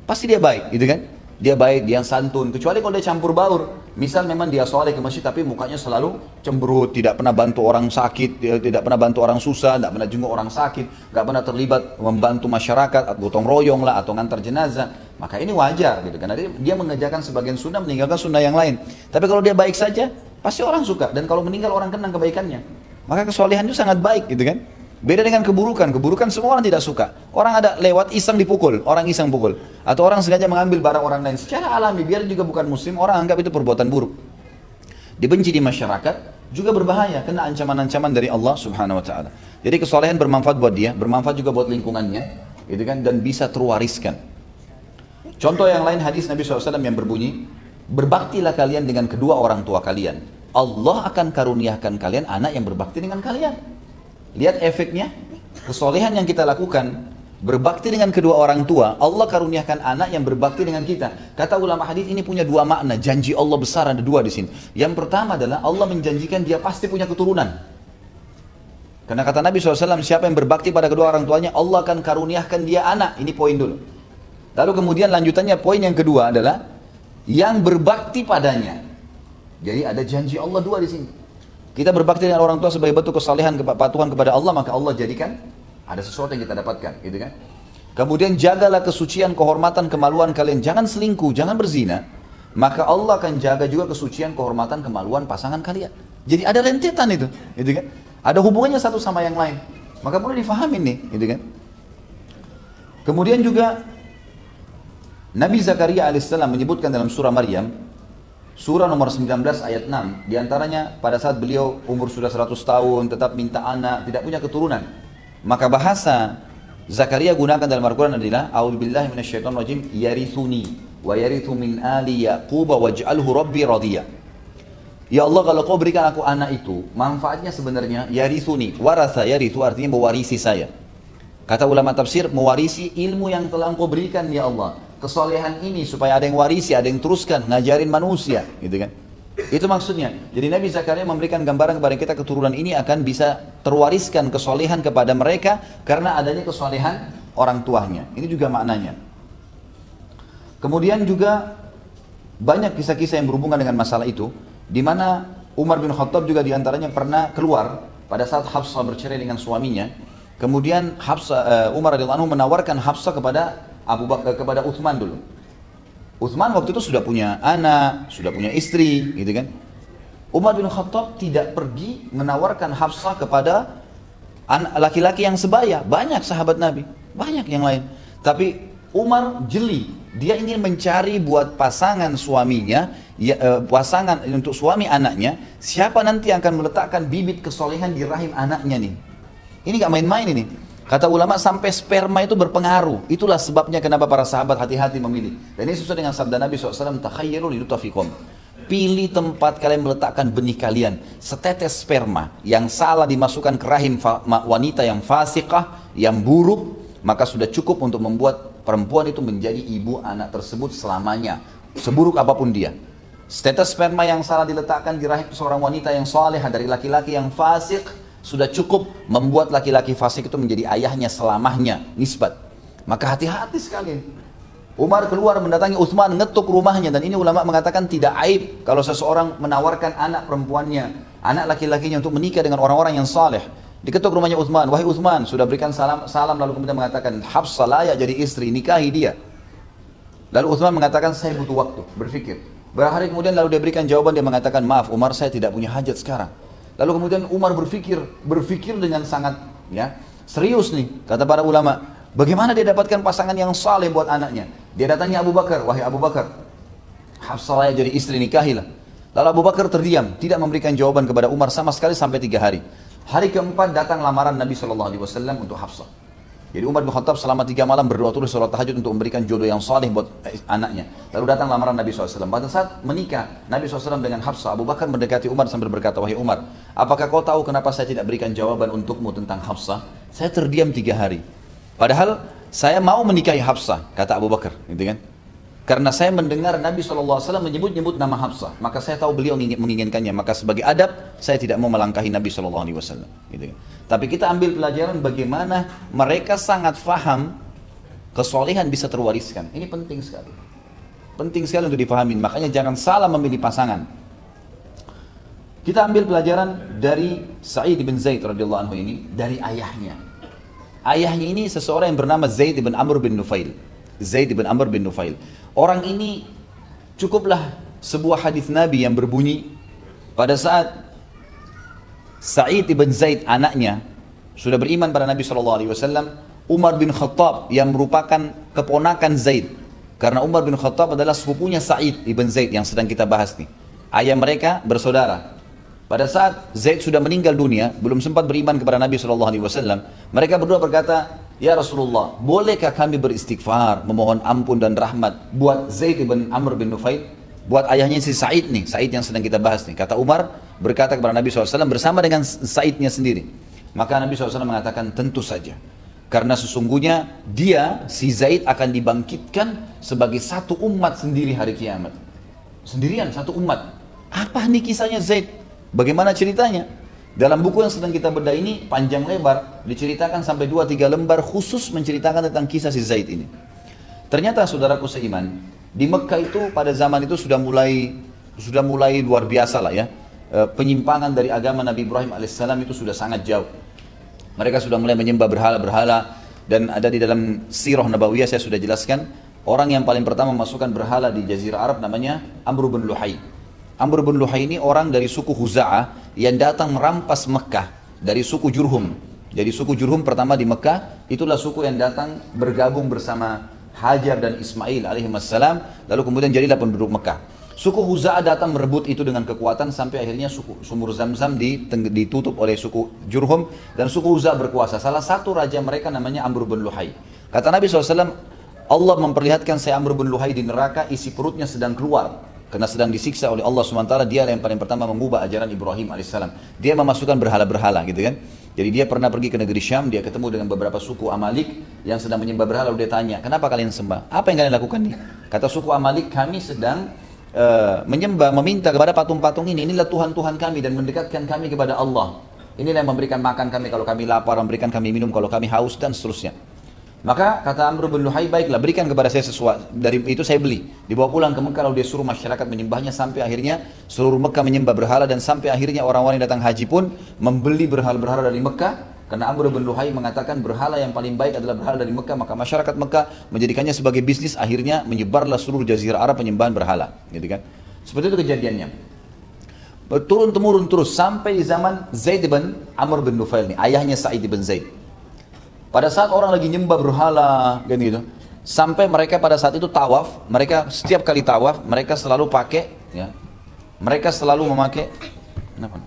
Pasti dia baik, gitu kan? Dia baik, dia santun. Kecuali kalau dia campur baur. Misal memang dia soleh ke masjid, tapi mukanya selalu cemberut, tidak pernah bantu orang sakit, tidak pernah bantu orang susah, tidak pernah jenguk orang sakit, nggak pernah terlibat membantu masyarakat, atau gotong royong lah, atau ngantar jenazah. Maka ini wajar, gitu. Karena dia mengerjakan sebagian sunnah, meninggalkan sunnah yang lain. Tapi kalau dia baik saja, pasti orang suka. Dan kalau meninggal orang kenang kebaikannya. Maka kesolehan itu sangat baik, gitu kan. Beda dengan keburukan. Keburukan semua orang tidak suka. Orang ada lewat iseng dipukul, orang iseng pukul. Atau orang sengaja mengambil barang orang lain. Secara alami, biar juga bukan muslim, orang anggap itu perbuatan buruk. Dibenci di masyarakat, juga berbahaya, kena ancaman-ancaman dari Allah Subhanahu wa taala. Jadi kesolehan bermanfaat buat dia, bermanfaat juga buat lingkungannya, gitu kan, dan bisa terwariskan. Contoh yang lain hadis Nabi SAW yang berbunyi, berbaktilah kalian dengan kedua orang tua kalian. Allah akan karuniakan kalian anak yang berbakti dengan kalian. Lihat efeknya, kesolehan yang kita lakukan, berbakti dengan kedua orang tua, Allah karuniakan anak yang berbakti dengan kita. Kata ulama hadis ini punya dua makna, janji Allah besar ada dua di sini. Yang pertama adalah Allah menjanjikan dia pasti punya keturunan. Karena kata Nabi SAW, siapa yang berbakti pada kedua orang tuanya, Allah akan karuniakan dia anak. Ini poin dulu. Lalu kemudian lanjutannya poin yang kedua adalah yang berbakti padanya. Jadi ada janji Allah dua di sini. Kita berbakti dengan orang tua sebagai bentuk kesalehan kepatuhan kepada Allah, maka Allah jadikan ada sesuatu yang kita dapatkan, gitu kan? Kemudian jagalah kesucian, kehormatan, kemaluan kalian. Jangan selingkuh, jangan berzina. Maka Allah akan jaga juga kesucian, kehormatan, kemaluan pasangan kalian. Jadi ada rentetan itu, gitu kan? Ada hubungannya satu sama yang lain. Maka perlu difahamin nih, gitu kan? Kemudian juga Nabi Zakaria alaihissalam menyebutkan dalam surah Maryam, surah nomor 19 ayat 6, diantaranya pada saat beliau umur sudah 100 tahun, tetap minta anak, tidak punya keturunan. Maka bahasa Zakaria gunakan dalam Al-Quran adalah, A'udzubillahi minasyaitonirrajim, yarithuni wa yarithu min ali Yaqub waj'alhu rabbi radiyya. Ya Allah, kalau kau berikan aku anak itu, manfaatnya sebenarnya yarithuni, warasa yarithu artinya mewarisi saya. Kata ulama tafsir, mewarisi ilmu yang telah engkau berikan ya Allah. Kesolehan ini supaya ada yang warisi, ada yang teruskan, ngajarin manusia, gitu kan? Itu maksudnya. Jadi Nabi Zakaria memberikan gambaran kepada kita keturunan ini akan bisa terwariskan kesolehan kepada mereka karena adanya kesolehan orang tuanya. Ini juga maknanya. Kemudian juga banyak kisah-kisah yang berhubungan dengan masalah itu, di mana Umar bin Khattab juga diantaranya pernah keluar pada saat Hafsah bercerai dengan suaminya. Kemudian Umar radhiyallahu anhu menawarkan Hafsah kepada Abu Bakar, kepada Uthman dulu. Uthman waktu itu sudah punya anak, sudah punya istri, gitu kan. Umar bin Khattab tidak pergi menawarkan Hafsah kepada laki-laki yang sebaya. Banyak sahabat Nabi, banyak yang lain. Tapi Umar jeli, dia ingin mencari buat pasangan suaminya, pasangan untuk suami anaknya, siapa nanti akan meletakkan bibit kesolehan di rahim anaknya nih. Ini gak main-main ini. Kata ulama sampai sperma itu berpengaruh. Itulah sebabnya kenapa para sahabat hati-hati memilih. Dan ini sesuai dengan sabda Nabi SAW, takhayyaru lidutafikum. Pilih tempat kalian meletakkan benih kalian. Setetes sperma yang salah dimasukkan ke rahim wanita yang fasikah, yang buruk, maka sudah cukup untuk membuat perempuan itu menjadi ibu anak tersebut selamanya. Seburuk apapun dia. Setetes sperma yang salah diletakkan di rahim seorang wanita yang saleh dari laki-laki yang fasik, sudah cukup membuat laki-laki fasik itu menjadi ayahnya selamanya, nisbat. Maka hati-hati sekali. Umar keluar mendatangi Uthman, ngetuk rumahnya, dan ini ulama mengatakan tidak aib kalau seseorang menawarkan anak perempuannya, anak laki-lakinya untuk menikah dengan orang-orang yang saleh. Diketuk rumahnya Uthman, wahai Uthman, sudah berikan salam lalu kemudian mengatakan, Hafsah layak jadi istri, nikahi dia. Lalu Uthman mengatakan, saya butuh waktu, berpikir. Berhari kemudian lalu dia berikan jawaban, dia mengatakan, maaf Umar, saya tidak punya hajat sekarang. Lalu kemudian Umar berpikir dengan sangat serius nih, kata para ulama, bagaimana dia dapatkan pasangan yang saleh buat anaknya? Dia datangi Abu Bakar, wahai Abu Bakar, Hafsah layak jadi istri, nikahilah. Lalu Abu Bakar terdiam, tidak memberikan jawaban kepada Umar sama sekali sampai 3 hari. Hari keempat datang lamaran Nabi SAW untuk Hafsah. Jadi Umar bin Khattab selama 3 malam berdoa terus salat tahajud untuk memberikan jodoh yang saleh buat anaknya. Lalu datang lamaran Nabi SAW. Pada saat menikah Nabi SAW dengan Hafsah, Abu Bakar mendekati Umar sambil berkata, wahai Umar, apakah kau tahu kenapa saya tidak berikan jawaban untukmu tentang Hafsah? Saya terdiam 3 hari. Padahal saya mau menikahi Hafsah, kata Abu Bakar, gitu kan? Karena saya mendengar Nabi SAW menyebut-nyebut nama Hafsah, maka saya tahu beliau menginginkannya. Maka sebagai adab, saya tidak mau melangkahi Nabi SAW. Gitu. Tapi kita ambil pelajaran bagaimana mereka sangat faham kesolehan bisa terwariskan. Ini penting sekali. Penting sekali untuk dipahami. Makanya jangan salah memilih pasangan. Kita ambil pelajaran dari Sa'id bin Zaid radhiyallahu anhu ini, dari ayahnya. Ayahnya ini seseorang yang bernama Zaid bin Amr bin Nufail. Zaid bin Amr bin Nufail. Orang ini cukuplah sebuah hadis Nabi yang berbunyi pada saat Sa'id bin Zaid anaknya sudah beriman pada Nabi SAW. Umar bin Khattab yang merupakan keponakan Zaid. Karena Umar bin Khattab adalah sepupunya Sa'id ibn Zaid yang sedang kita bahas nih. Ayah mereka bersaudara. Pada saat Zaid sudah meninggal dunia, belum sempat beriman kepada Nabi SAW, mereka berdua berkata, "Ya Rasulullah, bolehkah kami beristighfar, memohon ampun dan rahmat buat Zaid ibn Amr bin Nufail, buat ayahnya si Sa'id nih, Sa'id yang sedang kita bahas nih." Kata Umar berkata kepada Nabi SAW bersama dengan Sa'idnya sendiri. Maka Nabi SAW mengatakan, tentu saja. Karena sesungguhnya dia, si Zaid akan dibangkitkan sebagai satu umat sendiri hari kiamat. Sendirian, satu umat. Apa nih kisahnya Zaid? Bagaimana ceritanya? Dalam buku yang sedang kita bedah ini, panjang lebar, diceritakan sampai 2-3 lembar khusus menceritakan tentang kisah si Zaid ini. Ternyata saudaraku seiman, di Mekah itu pada zaman itu sudah mulai luar biasa lah ya. Penyimpangan dari agama Nabi Ibrahim alaihissalam itu sudah sangat jauh. Mereka sudah mulai menyembah berhala-berhala, dan ada di dalam sirah Nabawiyah saya sudah jelaskan, orang yang paling pertama memasukkan berhala di Jazirah Arab namanya Amr bin Luhai. Amr bin Luhai ini orang dari suku Huza'ah yang datang merampas Mekah dari suku Jurhum. Jadi suku Jurhum pertama di Mekah, itulah suku yang datang bergabung bersama Hajar dan Ismail alaihissalam, lalu kemudian jadilah penduduk Mekah. Suku Huza'ah datang merebut itu dengan kekuatan sampai akhirnya sumur Zamzam ditutup oleh suku Jurhum, dan suku Huza'ah berkuasa. Salah satu raja mereka namanya Amr bin Luhai. Kata Nabi SAW, Allah memperlihatkan saya Amr bin Luhai di neraka, isi perutnya sedang keluar karena sedang disiksa oleh Allah SWT. Dia yang paling pertama mengubah ajaran Ibrahim alaihissalam. Dia memasukkan berhala-berhala gitu kan. Jadi dia pernah pergi ke negeri Syam, dia ketemu dengan beberapa suku Amalik yang sedang menyembah berhala, lalu dia tanya, kenapa kalian sembah? Apa yang kalian lakukan nih? Kata suku Amalik, kami sedang menyembah, meminta kepada patung-patung ini. Inilah Tuhan-Tuhan kami dan mendekatkan kami kepada Allah. Inilah yang memberikan makan kami kalau kami lapar, memberikan kami minum kalau kami haus, dan seterusnya. Maka kata Amr bin Luhai, baiklah berikan kepada saya sesuatu. Dari itu saya beli, dibawa pulang ke Mekah, lalu dia suruh masyarakat menyembahnya sampai akhirnya seluruh Mekah menyembah berhala, dan sampai akhirnya orang-orang yang datang haji pun membeli berhala-berhala dari Mekah. Karena Amr bin Luhai mengatakan berhala yang paling baik adalah berhala dari Mekah, maka masyarakat Mekah menjadikannya sebagai bisnis, akhirnya menyebarlah seluruh Jazirah Arab penyembahan berhala, gitu kan? Seperti itu kejadiannya. Turun-temurun terus sampai di zaman Zaid bin Amr bin Nufail nih, ayahnya Sa'id bin Zaid. Pada saat orang lagi nyembah berhala, kan gitu, sampai mereka pada saat itu tawaf, mereka setiap kali tawaf mereka selalu pakai, ya, mereka selalu memakai, kenapa?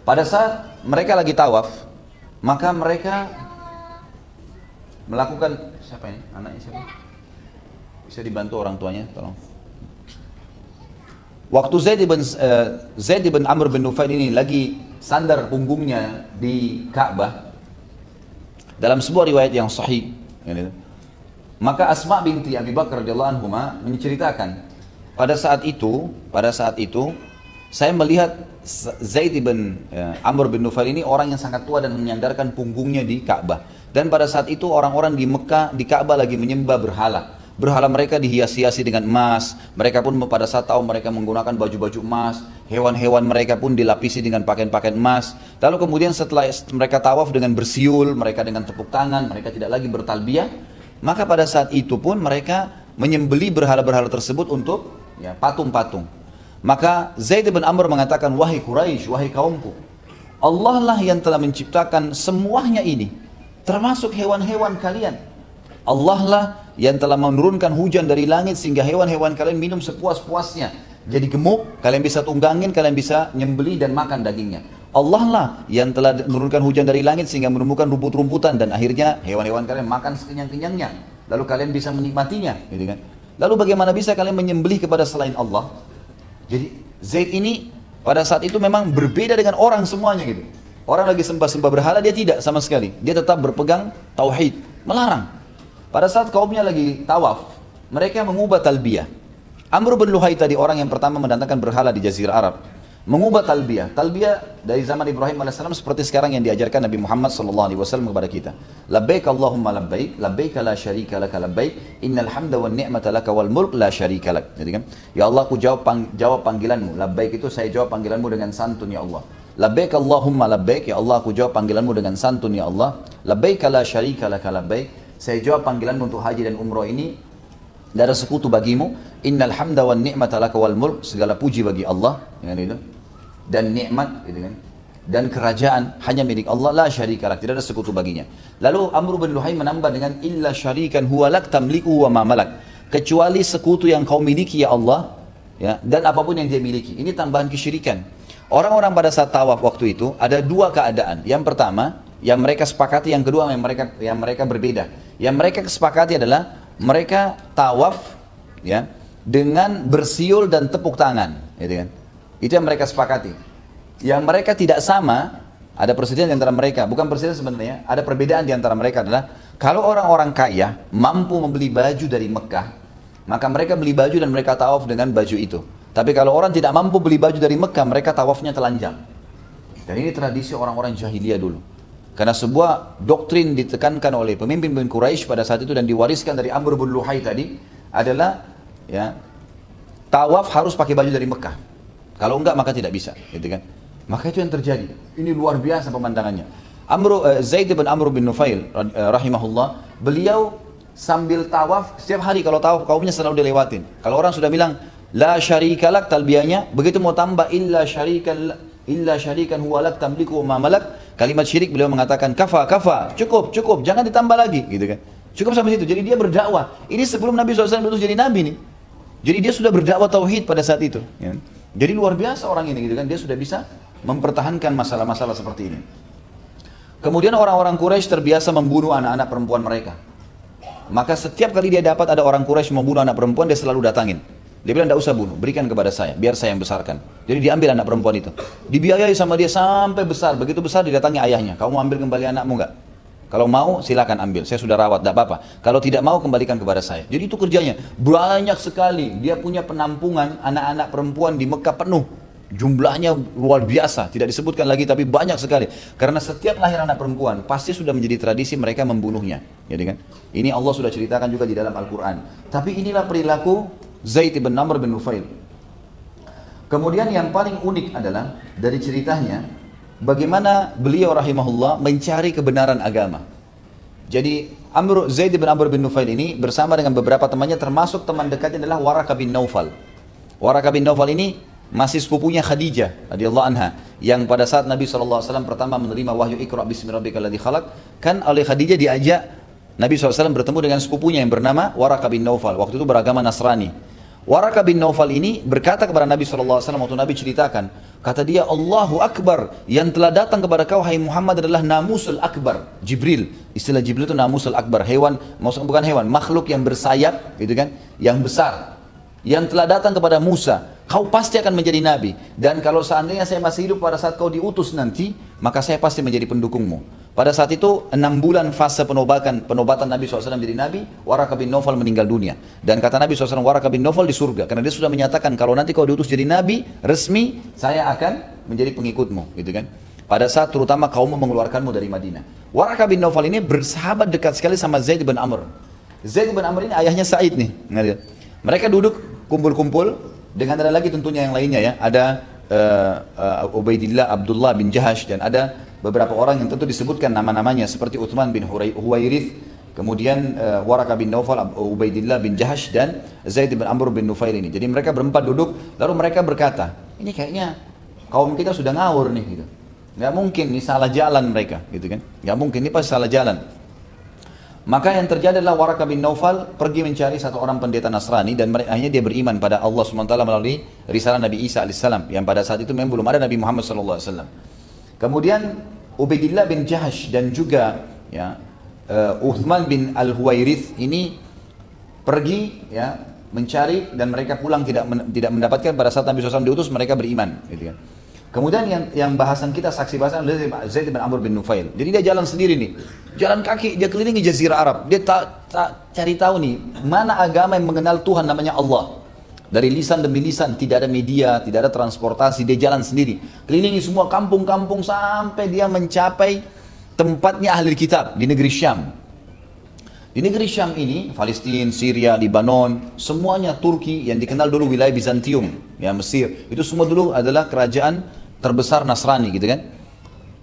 Pada saat mereka lagi tawaf, maka mereka melakukan, siapa ini? Anaknya siapa? Bisa dibantu orang tuanya, tolong. Waktu Zaid bin Amr bin Nufail ini lagi sandar punggungnya di Ka'bah, dalam sebuah riwayat yang sahih, maka Asma binti Abi Bakar radhiyallahu anhuma menceritakan, pada saat itu saya melihat Zaid bin Amr bin Nufail ini orang yang sangat tua dan menyandarkan punggungnya di Ka'bah. Dan pada saat itu orang-orang di Mekah, di Ka'bah lagi menyembah berhala. Berhala mereka dihias-hiasi dengan emas. Mereka pun pada saat tahu mereka menggunakan baju-baju emas. Hewan-hewan mereka pun dilapisi dengan pakaian-pakaian emas. Lalu kemudian setelah mereka tawaf dengan bersiul, mereka dengan tepuk tangan, mereka tidak lagi bertalbiyah. Maka pada saat itu pun mereka menyembeli berhala-berhala tersebut untuk patung-patung. Maka Zaid bin Amr mengatakan, wahai Quraisy, wahai kaumku, Allah lah yang telah menciptakan semuanya ini, termasuk hewan-hewan kalian. Allah lah yang telah menurunkan hujan dari langit sehingga hewan-hewan kalian minum sepuas-puasnya. Jadi gemuk, kalian bisa tunggangin, kalian bisa nyembeli dan makan dagingnya. Allah lah yang telah menurunkan hujan dari langit sehingga menumbuhkan rumput-rumputan, dan akhirnya hewan-hewan kalian makan sekenyang-kenyangnya. Lalu kalian bisa menikmatinya, gitu kan? Lalu bagaimana bisa kalian menyembelih kepada selain Allah? Jadi Zaid ini pada saat itu memang berbeda dengan orang semuanya gitu. Orang lagi sembah-sembah berhala, dia tidak sama sekali. Dia tetap berpegang tauhid, melarang. Pada saat kaumnya lagi tawaf, mereka mengubah talbiyah. Amr bin Luhai tadi orang yang pertama mendatangkan berhala di Jazirah Arab, mengubah talbiyah. Talbiyah dari zaman Ibrahim alaihissalam seperti sekarang yang diajarkan Nabi Muhammad SAW kepada kita. Labbaik Allahumma labbaik, labbaik la syarika laka labbaik, innal hamda wan ni'mata laka wal mulk la syarika lak. Jadi kan, ya Allah, aku jawab panggilanmu. Labbaik itu saya jawab panggilanmu dengan santun, ya Allah. Labbaik Allahumma labbaik, ya Allah, aku jawab panggilanmu dengan santun, ya Allah. Labbaik la syarika laka labbaik, saya jawab panggilanmu untuk haji dan umroh ini, tidak ada sekutu bagimu. Innal hamda wan ni'mata laka wal mulk, segala puji bagi Allah. Dengan itu, dan nikmat, gitu kan, dan kerajaan hanya milik Allah, la syarikalah, tidak ada sekutu baginya. Lalu Amr bin Luhai menambah dengan illa syarikan huwa lak tamliku wa ma malak, kecuali sekutu yang kau miliki ya Allah, ya, dan apapun yang dia miliki. Ini tambahan kesyirikan. Orang-orang pada saat tawaf waktu itu ada dua keadaan. Yang pertama, yang mereka sepakati, yang kedua yang mereka berbeda. Yang mereka kesepakati adalah mereka tawaf, ya, dengan bersiul dan tepuk tangan, gitu kan. Itu yang mereka sepakati. Yang mereka tidak sama, ada persediaan di antara mereka, bukan persediaan sebenarnya, ada perbedaan di antara mereka adalah kalau orang-orang kaya mampu membeli baju dari Mekah, maka mereka beli baju dan mereka tawaf dengan baju itu. Tapi kalau orang tidak mampu beli baju dari Mekah, mereka tawafnya telanjang. Dan ini tradisi orang-orang jahiliyah dulu. Karena sebuah doktrin ditekankan oleh pemimpin Quraisy pada saat itu dan diwariskan dari Amr bin Luhai tadi adalah, ya, tawaf harus pakai baju dari Mekah. Kalau enggak maka tidak bisa, gitu kan? Maka itu yang terjadi. Ini luar biasa pemandangannya. Zaid bin Amr bin Nufail rahimahullah, beliau sambil tawaf, setiap hari kalau tawaf kaumnya selalu dilewatin. Kalau orang sudah bilang la syarikalak talbiyahnya, begitu mau tambah illa syarikan huwa lak tamliku ma malak, kalimat syirik beliau mengatakan kafa, cukup, jangan ditambah lagi, gitu kan. Cukup sampai situ. Jadi dia berdakwah. Ini sebelum Nabi SAW berutus jadi nabi nih. Jadi dia sudah berdakwah tauhid pada saat itu, ya. Jadi luar biasa orang ini, gitu kan. Dia sudah bisa mempertahankan masalah-masalah seperti ini. Kemudian orang-orang Quraisy terbiasa membunuh anak-anak perempuan mereka. Maka setiap kali dia dapat ada orang Quraisy membunuh anak perempuan, dia selalu datangin. Dia bilang, tidak usah bunuh, berikan kepada saya, biar saya yang besarkan. Jadi diambil anak perempuan itu, dibiayai sama dia sampai besar. Begitu besar didatangi ayahnya, kamu ambil kembali anakmu enggak? Kalau mau silakan ambil, saya sudah rawat, tidak apa-apa. Kalau tidak mau kembalikan kepada saya. Jadi itu kerjanya, banyak sekali. Dia punya penampungan anak-anak perempuan di Mekah penuh. Jumlahnya luar biasa, tidak disebutkan lagi tapi banyak sekali. Karena setiap lahir anak perempuan pasti sudah menjadi tradisi mereka membunuhnya, jadi kan? Ini Allah sudah ceritakan juga di dalam Al-Quran. Tapi inilah perilaku Zaid bin Amr bin Nufail. Kemudian yang paling unik adalah dari ceritanya bagaimana beliau rahimahullah mencari kebenaran agama. Jadi Zaid bin Amr bin Nufail ini bersama dengan beberapa temannya, termasuk teman dekatnya adalah Waraqah bin Naufal. Waraqah bin Naufal ini masih sepupunya Khadijah radhiyallahu anha, yang pada saat Nabi SAW pertama menerima wahyu Iqra bismi rabbikal ladzi khalaq, kan oleh Khadijah diajak Nabi SAW bertemu dengan sepupunya yang bernama Waraqah bin Naufal, waktu itu beragama Nasrani. Waraqah bin Naufal ini berkata kepada Nabi SAW waktu Nabi ceritakan, kata dia, Allahu Akbar, yang telah datang kepada kau hai Muhammad adalah Namusul Akbar, Jibril. Istilah Jibril itu Namusul Akbar, hewan, maksudnya bukan hewan, makhluk yang bersayap, gitu kan, yang besar, yang telah datang kepada Musa. Kau pasti akan menjadi nabi, dan kalau seandainya saya masih hidup pada saat kau diutus nanti, maka saya pasti menjadi pendukungmu. Pada saat itu 6 bulan fase penobatan Nabi SAW menjadi nabi, Waraqah bin Naufal meninggal dunia. Dan kata Nabi SAW, Waraqah bin Naufal di surga, karena dia sudah menyatakan kalau nanti kau diutus jadi nabi resmi, saya akan menjadi pengikutmu, gitu kan. Pada saat terutama kaum mengeluarkanmu dari Madinah. Waraqah bin Naufal ini bersahabat dekat sekali sama Zaid bin Amr. Zaid bin Amr ini ayahnya Sa'id nih. Mereka duduk kumpul-kumpul. Dengan ada lagi tentunya yang lainnya, ya, ada Ubaidillah Abdullah bin Jahash, dan ada beberapa orang yang tentu disebutkan nama-namanya seperti Uthman bin Huwairith, kemudian Waraqah bin Naufal, Ubaidillah bin Jahash, dan Zaid bin Amr bin Nufail ini. Jadi mereka berempat duduk, lalu mereka berkata, ini kayaknya kaum kita sudah ngawur nih, gitu. Nggak mungkin, ini salah jalan mereka, gitu kan? Nggak mungkin, ini pasti salah jalan. Maka yang terjadi adalah Waraqah bin Naufal pergi mencari satu orang pendeta Nasrani, dan akhirnya dia beriman pada Allah SWT melalui risalah Nabi Isa AS, yang pada saat itu memang belum ada Nabi Muhammad SAW. Kemudian Ubaidillah bin Jahash dan juga, ya, Uthman bin Al-Huwairith ini pergi, ya, mencari, dan mereka pulang tidak mendapatkan. Pada saat Nabi SAW diutus mereka beriman, gitu kan. Kemudian yang bahasan kita, saksi bahasan adalah Zaid bin Amr bin Nufail. Jadi dia jalan sendiri nih, jalan kaki, dia kelilingi Jazirah Arab. Dia cari tahu nih, mana agama yang mengenal Tuhan namanya Allah. Dari lisan demi lisan, tidak ada media, tidak ada transportasi, dia jalan sendiri. Kelilingi semua kampung-kampung sampai dia mencapai tempatnya ahli kitab di negeri Syam. Di negeri Syam ini, Palestina, Syria, Lebanon, semuanya Turki yang dikenal dulu wilayah Bizantium, ya, Mesir. Itu semua dulu adalah kerajaan terbesar Nasrani, gitu kan.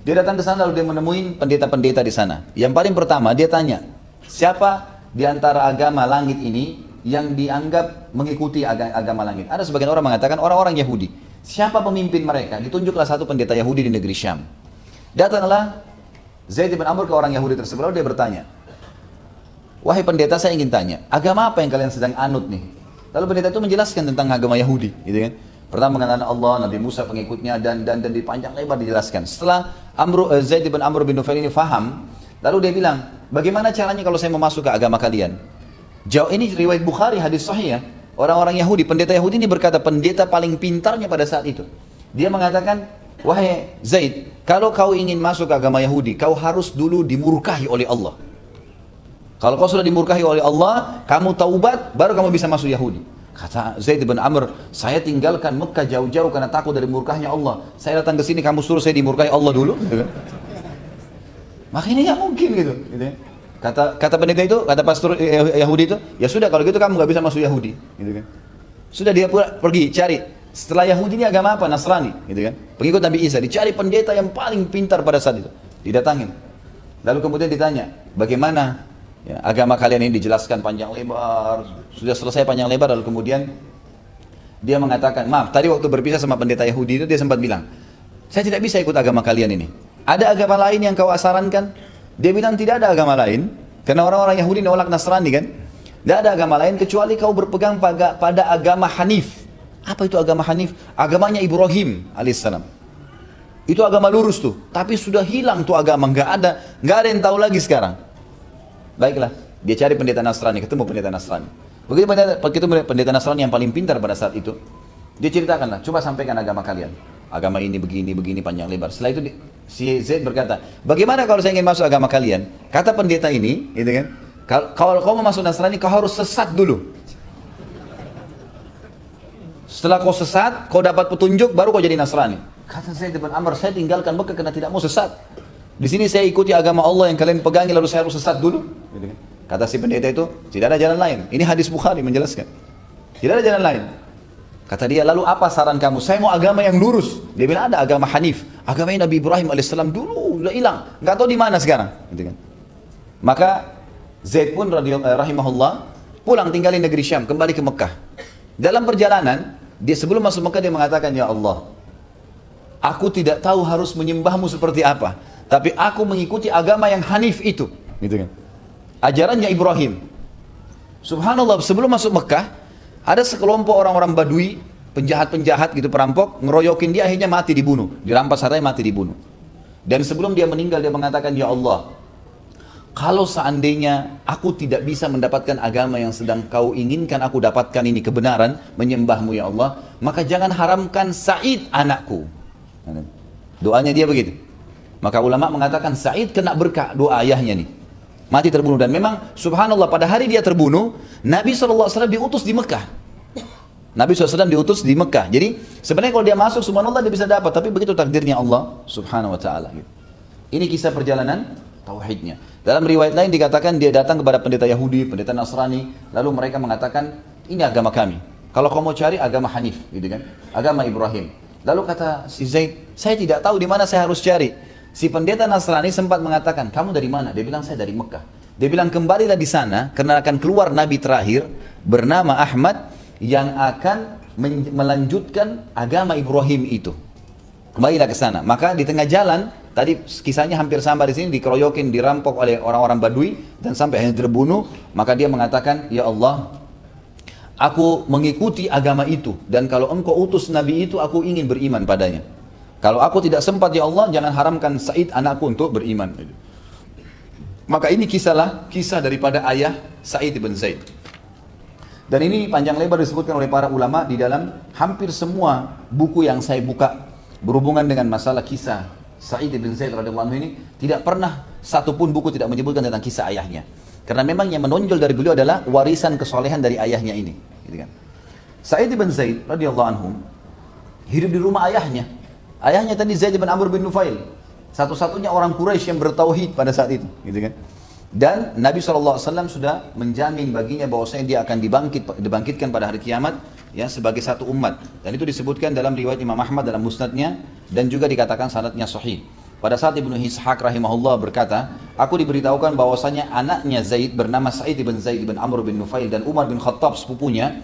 Dia datang ke sana lalu dia menemui pendeta-pendeta di sana. Yang paling pertama dia tanya, siapa di antara agama langit ini yang dianggap mengikuti agama langit? Ada sebagian orang mengatakan orang-orang Yahudi. siapa pemimpin mereka? Ditunjuklah satu pendeta Yahudi di negeri Syam. Datanglah Zaid bin Amr ke orang Yahudi tersebut, lalu dia bertanya, wahai pendeta, saya ingin tanya, agama apa yang kalian sedang anut nih? Lalu pendeta itu menjelaskan tentang agama Yahudi, gitu kan? Pertama mengenal Allah, Nabi Musa pengikutnya, dan di panjang lebar dijelaskan. Setelah Zaid bin Amr bin Nufail ini faham, lalu dia bilang, bagaimana caranya kalau saya mau masuk ke agama kalian? Jauh ini riwayat Bukhari, hadis sahih ya. Orang-orang Yahudi, pendeta Yahudi ini berkata, pendeta paling pintarnya pada saat itu. Dia mengatakan, wahai Zaid, kalau kau ingin masuk ke agama Yahudi, kau harus dulu dimurkahi oleh Allah. Kalau kau sudah dimurkahi oleh Allah, kamu taubat, baru kamu bisa masuk Yahudi. Kata Zaid bin Amr, saya tinggalkan Mekah jauh-jauh karena takut dari murkahnya Allah. Saya datang ke sini, kamu suruh saya dimurkahi Allah dulu. Gitu kan? Maka ini nggak mungkin gitu. Ya. Kata pendeta itu, kata pastor Yahudi itu, ya sudah kalau gitu kamu nggak bisa masuk Yahudi. Gitu kan? Sudah dia pergi cari. Setelah Yahudi ini agama apa? Nasrani. Gitu kan? Pengikut Nabi Isa. Dicari pendeta yang paling pintar pada saat itu. Didatangin. Lalu kemudian ditanya, bagaimana? Ya, agama kalian ini dijelaskan panjang lebar, sudah selesai panjang lebar, lalu kemudian dia mengatakan, maaf, tadi waktu berpisah sama pendeta Yahudi itu dia sempat bilang, saya tidak bisa ikut agama kalian ini. Ada agama lain yang kau sarankan? Dia bilang tidak ada agama lain, karena orang-orang Yahudi nolak Nasrani kan. Tidak ada agama lain kecuali kau berpegang pada agama Hanif. Apa itu agama Hanif? Agamanya Ibrahim alaihissalam. Itu agama lurus tuh, tapi sudah hilang tuh agama, nggak ada yang tahu lagi sekarang. Baiklah, dia cari pendeta Nasrani, ketemu pendeta Nasrani. Begitu pendeta Nasrani yang paling pintar pada saat itu, dia ceritakanlah, coba sampaikan agama kalian. Agama ini begini panjang lebar. Setelah itu si Zaid berkata, bagaimana kalau saya ingin masuk agama kalian? Kata pendeta ini, gitu kan? Kalau kau mau masuk Nasrani, kau harus sesat dulu. Setelah kau sesat, kau dapat petunjuk, baru kau jadi Nasrani. Kata Zaid bin Amr, saya tinggalkan Mekah karena tidak mau sesat. Di sini saya ikuti agama Allah yang kalian pegangi, lalu saya harus sesat dulu. Kata si pendeta itu, tidak ada jalan lain. Ini hadis Bukhari menjelaskan. Tidak ada jalan lain. Kata dia, lalu apa saran kamu? Saya mau agama yang lurus. Dia bilang ada agama Hanif. Agamanya Nabi Ibrahim alaihissalam dulu udah hilang, nggak tahu di mana sekarang. Maka Zaid pun rahimahullah pulang tinggal di negeri Syam, kembali ke Mekah. Dalam perjalanan, dia sebelum masuk Mekah dia mengatakan, ya Allah, aku tidak tahu harus menyembahmu seperti apa. Tapi aku mengikuti agama yang Hanif itu, gitu kan? Ajarannya Ibrahim. Subhanallah, sebelum masuk Mekah, ada sekelompok orang-orang Badui, penjahat-penjahat gitu, perampok, ngeroyokin dia, akhirnya mati dibunuh, dirampas hartanya, mati dibunuh. Dan sebelum dia meninggal, dia mengatakan, ya Allah, kalau seandainya aku tidak bisa mendapatkan agama yang sedang kau inginkan aku dapatkan ini kebenaran, menyembahmu ya Allah, maka jangan haramkan Sa'id anakku. Doanya dia begitu. Maka ulama mengatakan Sa'id kena berkah doa ayahnya nih. Mati terbunuh. Dan memang subhanallah pada hari dia terbunuh, Nabi SAW diutus di Mekah. Nabi SAW diutus di Mekah. Jadi sebenarnya kalau dia masuk subhanallah dia bisa dapat. Tapi begitu takdirnya Allah subhanahu wa ta'ala. Ini kisah perjalanan tauhidnya. Dalam riwayat lain dikatakan dia datang kepada pendeta Yahudi, pendeta Nasrani. Lalu mereka mengatakan ini agama kami. Kalau kau mau cari agama Hanif, gitu kan? Agama Ibrahim. Lalu kata si Zaid, saya tidak tahu di mana saya harus cari. Si pendeta Nasrani sempat mengatakan, kamu dari mana? Dia bilang, saya dari Mekah. Dia bilang, kembalilah di sana, karena akan keluar Nabi terakhir, bernama Ahmad, yang akan melanjutkan agama Ibrahim itu. Kembalilah ke sana. Maka di tengah jalan, tadi kisahnya hampir sama di sini, dikeroyokin, dirampok oleh orang-orang Badui, dan sampai akhirnya terbunuh. Maka dia mengatakan, ya Allah, aku mengikuti agama itu, dan kalau engkau utus Nabi itu, aku ingin beriman padanya. Kalau aku tidak sempat ya Allah, jangan haramkan Sa'id anakku untuk beriman. Maka ini kisah daripada ayah Sa'id bin Zaid. Dan ini panjang lebar disebutkan oleh para ulama di dalam hampir semua buku yang saya buka berhubungan dengan masalah kisah Sa'id bin Zaid radhiyallahu anhu ini, tidak pernah satupun buku tidak menyebutkan tentang kisah ayahnya. Karena memang yang menonjol dari beliau adalah warisan kesolehan dari ayahnya ini. Gitu kan? Sa'id bin Zaid radhiyallahu anhu hidup di rumah ayahnya. Ayahnya tadi Zaid bin Amr bin Nufail, satu-satunya orang Quraisy yang bertauhid pada saat itu, gitu kan? Dan Nabi SAW sudah menjamin baginya bahwasanya dia akan dibangkitkan pada hari kiamat, ya, sebagai satu umat. Dan itu disebutkan dalam riwayat Imam Ahmad dalam musnadnya, dan juga dikatakan sanadnya sahih. Pada saat Ibnu Ishaq rahimahullah berkata, aku diberitahukan bahwasanya anaknya Zaid bernama Sa'id bin Zaid bin Amr bin Nufail dan Umar bin Khattab sepupunya,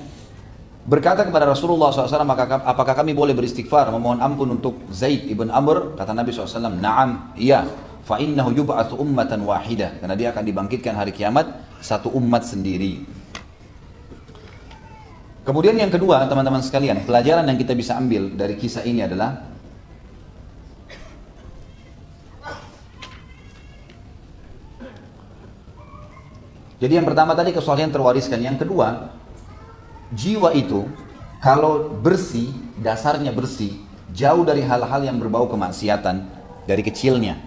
Berkata kepada Rasulullah SAW, apakah kami boleh beristighfar, memohon ampun untuk Zaid ibn Amr? Kata Nabi SAW, na'am, iya. Fa'innahu yub'athu ummatan wahidah. Karena dia akan dibangkitkan hari kiamat satu umat sendiri. Kemudian yang kedua, teman-teman sekalian, pelajaran yang kita bisa ambil dari kisah ini adalah jadi yang pertama tadi kesalehan terwariskan. Yang kedua, jiwa itu kalau bersih, dasarnya bersih, jauh dari hal-hal yang berbau kemaksiatan dari kecilnya,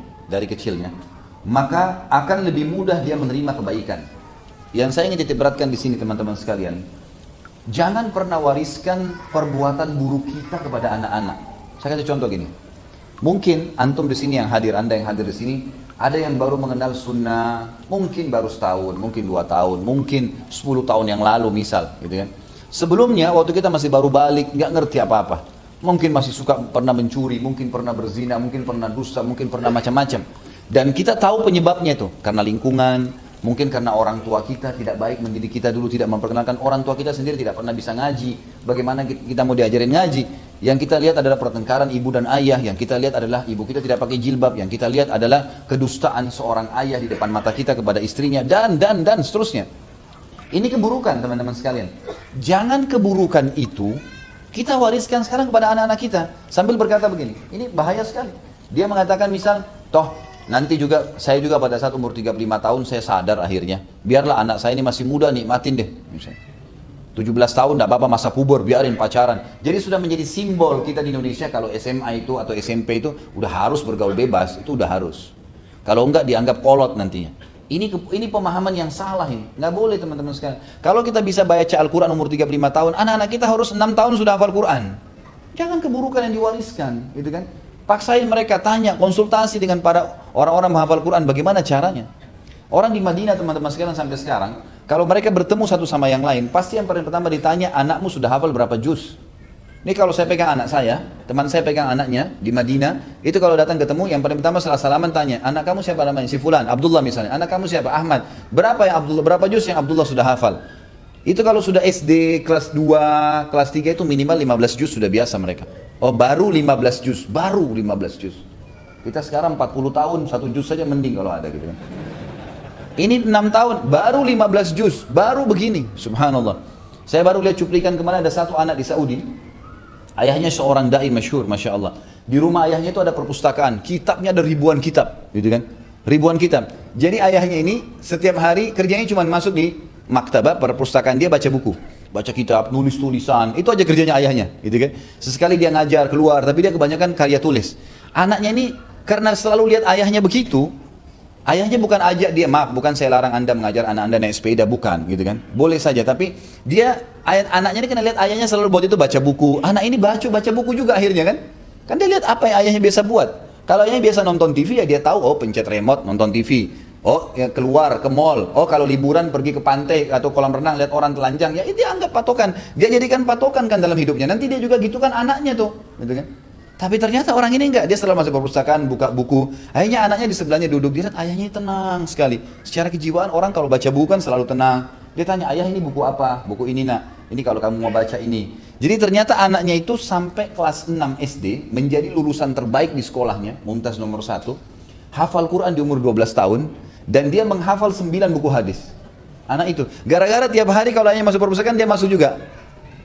maka akan lebih mudah dia menerima kebaikan. Yang saya ingin titik beratkan di sini teman-teman sekalian, jangan pernah wariskan perbuatan buruk kita kepada anak-anak. Saya kasih contoh gini. Mungkin antum di sini yang hadir, Anda yang hadir di sini, ada yang baru mengenal sunnah, mungkin baru setahun, mungkin 2 tahun, mungkin 10 tahun yang lalu misal, gitu kan. Sebelumnya waktu kita masih baru balik, nggak ngerti apa-apa. Mungkin masih suka pernah mencuri, mungkin pernah berzina, mungkin pernah dusta, mungkin pernah macam-macam. Dan kita tahu penyebabnya itu, karena lingkungan, mungkin karena orang tua kita tidak baik mendidik kita dulu, tidak memperkenalkan, orang tua kita sendiri tidak pernah bisa ngaji. Bagaimana kita mau diajarin ngaji? Yang kita lihat adalah pertengkaran ibu dan ayah, yang kita lihat adalah ibu kita tidak pakai jilbab, yang kita lihat adalah kedustaan seorang ayah di depan mata kita kepada istrinya, dan seterusnya. Ini keburukan teman-teman sekalian. Jangan keburukan itu kita wariskan sekarang kepada anak-anak kita. Sambil berkata begini, ini bahaya sekali. Dia mengatakan misal, toh nanti juga, saya juga pada saat umur 35 tahun saya sadar akhirnya, biarlah anak saya ini masih muda, nikmatin deh. Misalnya 17 tahun tidak apa-apa, masa puber, biarin pacaran. Jadi sudah menjadi simbol kita di Indonesia kalau SMA itu atau SMP itu udah harus bergaul bebas, itu udah harus. Kalau enggak dianggap kolot nantinya. Ini pemahaman yang salah ini. Nggak boleh teman-teman sekalian. Kalau kita bisa baca Al-Quran umur 35 tahun, anak-anak kita harus 6 tahun sudah hafal Quran. Jangan keburukan yang diwariskan, gitu kan? Paksain mereka, tanya, konsultasi dengan para orang-orang menghafal Quran, bagaimana caranya. Orang di Madinah teman-teman sekalian sampai sekarang, kalau mereka bertemu satu sama yang lain, pasti yang paling pertama ditanya, anakmu sudah hafal berapa juz? Ini kalau saya pegang anak saya, teman saya pegang anaknya di Madinah, itu kalau datang ketemu, yang paling pertama setelah salaman tanya, anak kamu siapa namanya? Si Fulan, Abdullah misalnya. Anak kamu siapa? Ahmad. Berapa yang Abdullah? Berapa juz yang Abdullah sudah hafal? Itu kalau sudah SD kelas 2, kelas 3 itu minimal 15 juz sudah biasa mereka. Oh baru 15 juz, baru 15 juz. Kita sekarang 40 tahun, 1 juz saja mending kalau ada gitu kan. Ini 6 tahun, baru 15 juz, baru begini, subhanallah. Saya baru lihat cuplikan kemarin ada satu anak di Saudi, ayahnya seorang dai masyhur, masya Allah. Di rumah ayahnya itu ada perpustakaan, kitabnya ada ribuan kitab, gitu kan? Ribuan kitab. Jadi ayahnya ini setiap hari kerjanya cuma masuk di maktabah perpustakaan, dia baca buku, baca kitab, nulis tulisan, itu aja kerjanya ayahnya, gitu kan? Sesekali dia ngajar keluar, tapi dia kebanyakan karya tulis. Anaknya ini karena selalu lihat ayahnya begitu, ayahnya bukan ajak dia, maaf, bukan saya larang anda mengajar anak anda naik sepeda, bukan, gitu kan? Boleh saja, tapi dia anaknya ini kena lihat ayahnya selalu buat itu baca buku. Anak ini baca buku juga akhirnya kan? Kan dia lihat apa yang ayahnya biasa buat. Kalau ayahnya biasa nonton TV ya dia tahu, oh pencet remote nonton TV. Oh ya keluar ke mall. Oh kalau liburan pergi ke pantai atau kolam renang lihat orang telanjang, ya itu dia anggap patokan. Dia jadikan patokan kan dalam hidupnya. Nanti dia juga gitu kan anaknya tuh, gitu kan? Tapi ternyata orang ini enggak, dia selalu masuk perpustakaan, buka buku. Akhirnya anaknya di sebelahnya duduk, dia lihat ayahnya tenang sekali. Secara kejiwaan orang kalau baca buku kan selalu tenang. Dia tanya, ayah ini buku apa? Buku ini nak, ini kalau kamu mau baca ini. Jadi ternyata anaknya itu sampai kelas 6 SD, menjadi lulusan terbaik di sekolahnya, Mumtaz nomor 1. Hafal Quran di umur 12 tahun, dan dia menghafal 9 buku hadis. Anak itu, gara-gara tiap hari kalau ayahnya masuk perpustakaan, dia masuk juga.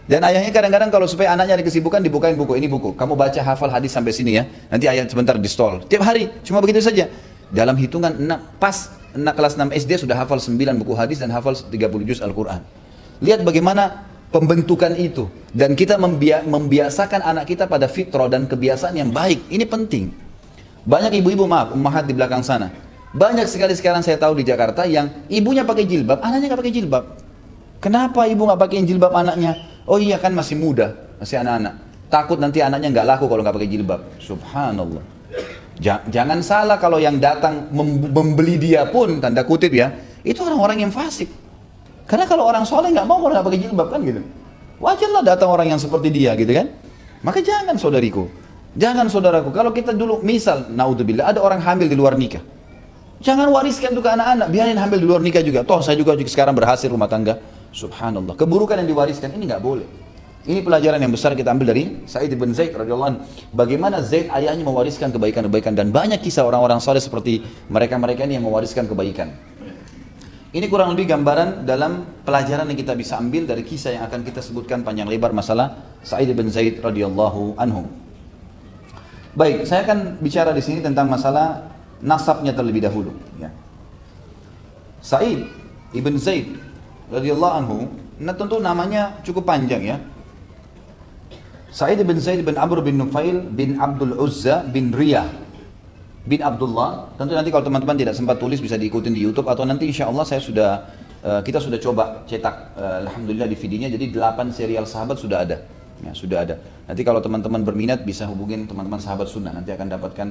Dan ayahnya kadang-kadang kalau supaya anaknya ada kesibukan dibukain buku, ini buku, kamu baca hafal hadis sampai sini ya, nanti ayah sebentar di stall. Tiap hari, cuma begitu saja. Dalam hitungan kelas 6 SD sudah hafal 9 buku hadis dan hafal 30 juz Al-Quran. Lihat bagaimana pembentukan itu. Dan kita membiasakan anak kita pada fitrah dan kebiasaan yang baik. Ini penting. Banyak ibu-ibu, maaf, ummahat di belakang sana. Banyak sekali sekarang saya tahu di Jakarta yang ibunya pakai jilbab, anaknya nggak pakai jilbab. Kenapa ibu nggak pakai jilbab anaknya? Oh iya kan masih muda, masih anak-anak. Takut nanti anaknya nggak laku kalau nggak pakai jilbab. Subhanallah. Jangan salah kalau yang datang membeli dia pun, tanda kutip ya, itu orang-orang yang fasik. Karena kalau orang soleh nggak mau kalau nggak pakai jilbab kan gitu. Wajarlah datang orang yang seperti dia gitu kan. Maka jangan saudariku, jangan saudaraku. Kalau kita dulu misal, naudzubillah, ada orang hamil di luar nikah. Jangan wariskan itu ke anak-anak, biarin hamil di luar nikah juga. Toh saya juga sekarang berhasil rumah tangga. Subhanallah, keburukan yang diwariskan ini nggak boleh. Ini pelajaran yang besar kita ambil dari Sa'id bin Zaid radhiyallahu anhu. Bagaimana Zaid ayahnya mewariskan kebaikan-kebaikan, dan banyak kisah orang-orang saleh seperti mereka-mereka ini yang mewariskan kebaikan. Ini kurang lebih gambaran dalam pelajaran yang kita bisa ambil dari kisah yang akan kita sebutkan panjang lebar masalah Sa'id bin Zaid radhiyallahu anhu. Baik, saya akan bicara di sini tentang masalah nasabnya terlebih dahulu. Ya. Sa'id ibn Zaid radhiyallahu anhu, nah tentu namanya cukup panjang ya. Sa'id bin Zaid bin Amr bin Nufail bin Abdul Uzza bin Riyah bin Abdullah. Tentu nanti kalau teman-teman tidak sempat tulis bisa diikutin di YouTube, atau nanti insya Allah kita sudah coba cetak alhamdulillah DVD-nya, jadi 8 serial sahabat sudah ada. Ya, sudah ada. Nanti kalau teman-teman berminat bisa hubungin teman-teman sahabat sunnah, nanti akan dapatkan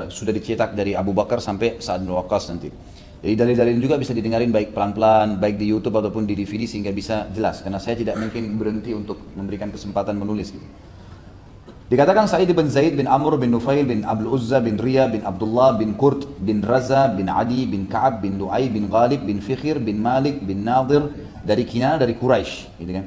sudah dicetak dari Abu Bakar sampai Sa'ad bin Waqqas nanti. Jadi dalil-dalil juga bisa didengarin baik pelan-pelan, baik di YouTube ataupun di DVD sehingga bisa jelas. Karena saya tidak mungkin berhenti untuk memberikan kesempatan menulis. Gitu. Dikatakan Sa'id bin Zaid bin Amr bin Nufail bin Abdul Uzza bin Riyah bin Abdullah bin Qurt bin Raza bin Adi bin Ka'ab bin Lu'ay bin Ghalib bin Fikhir bin Malik bin Nadir dari Kinana dari Quraisy. Gitu kan.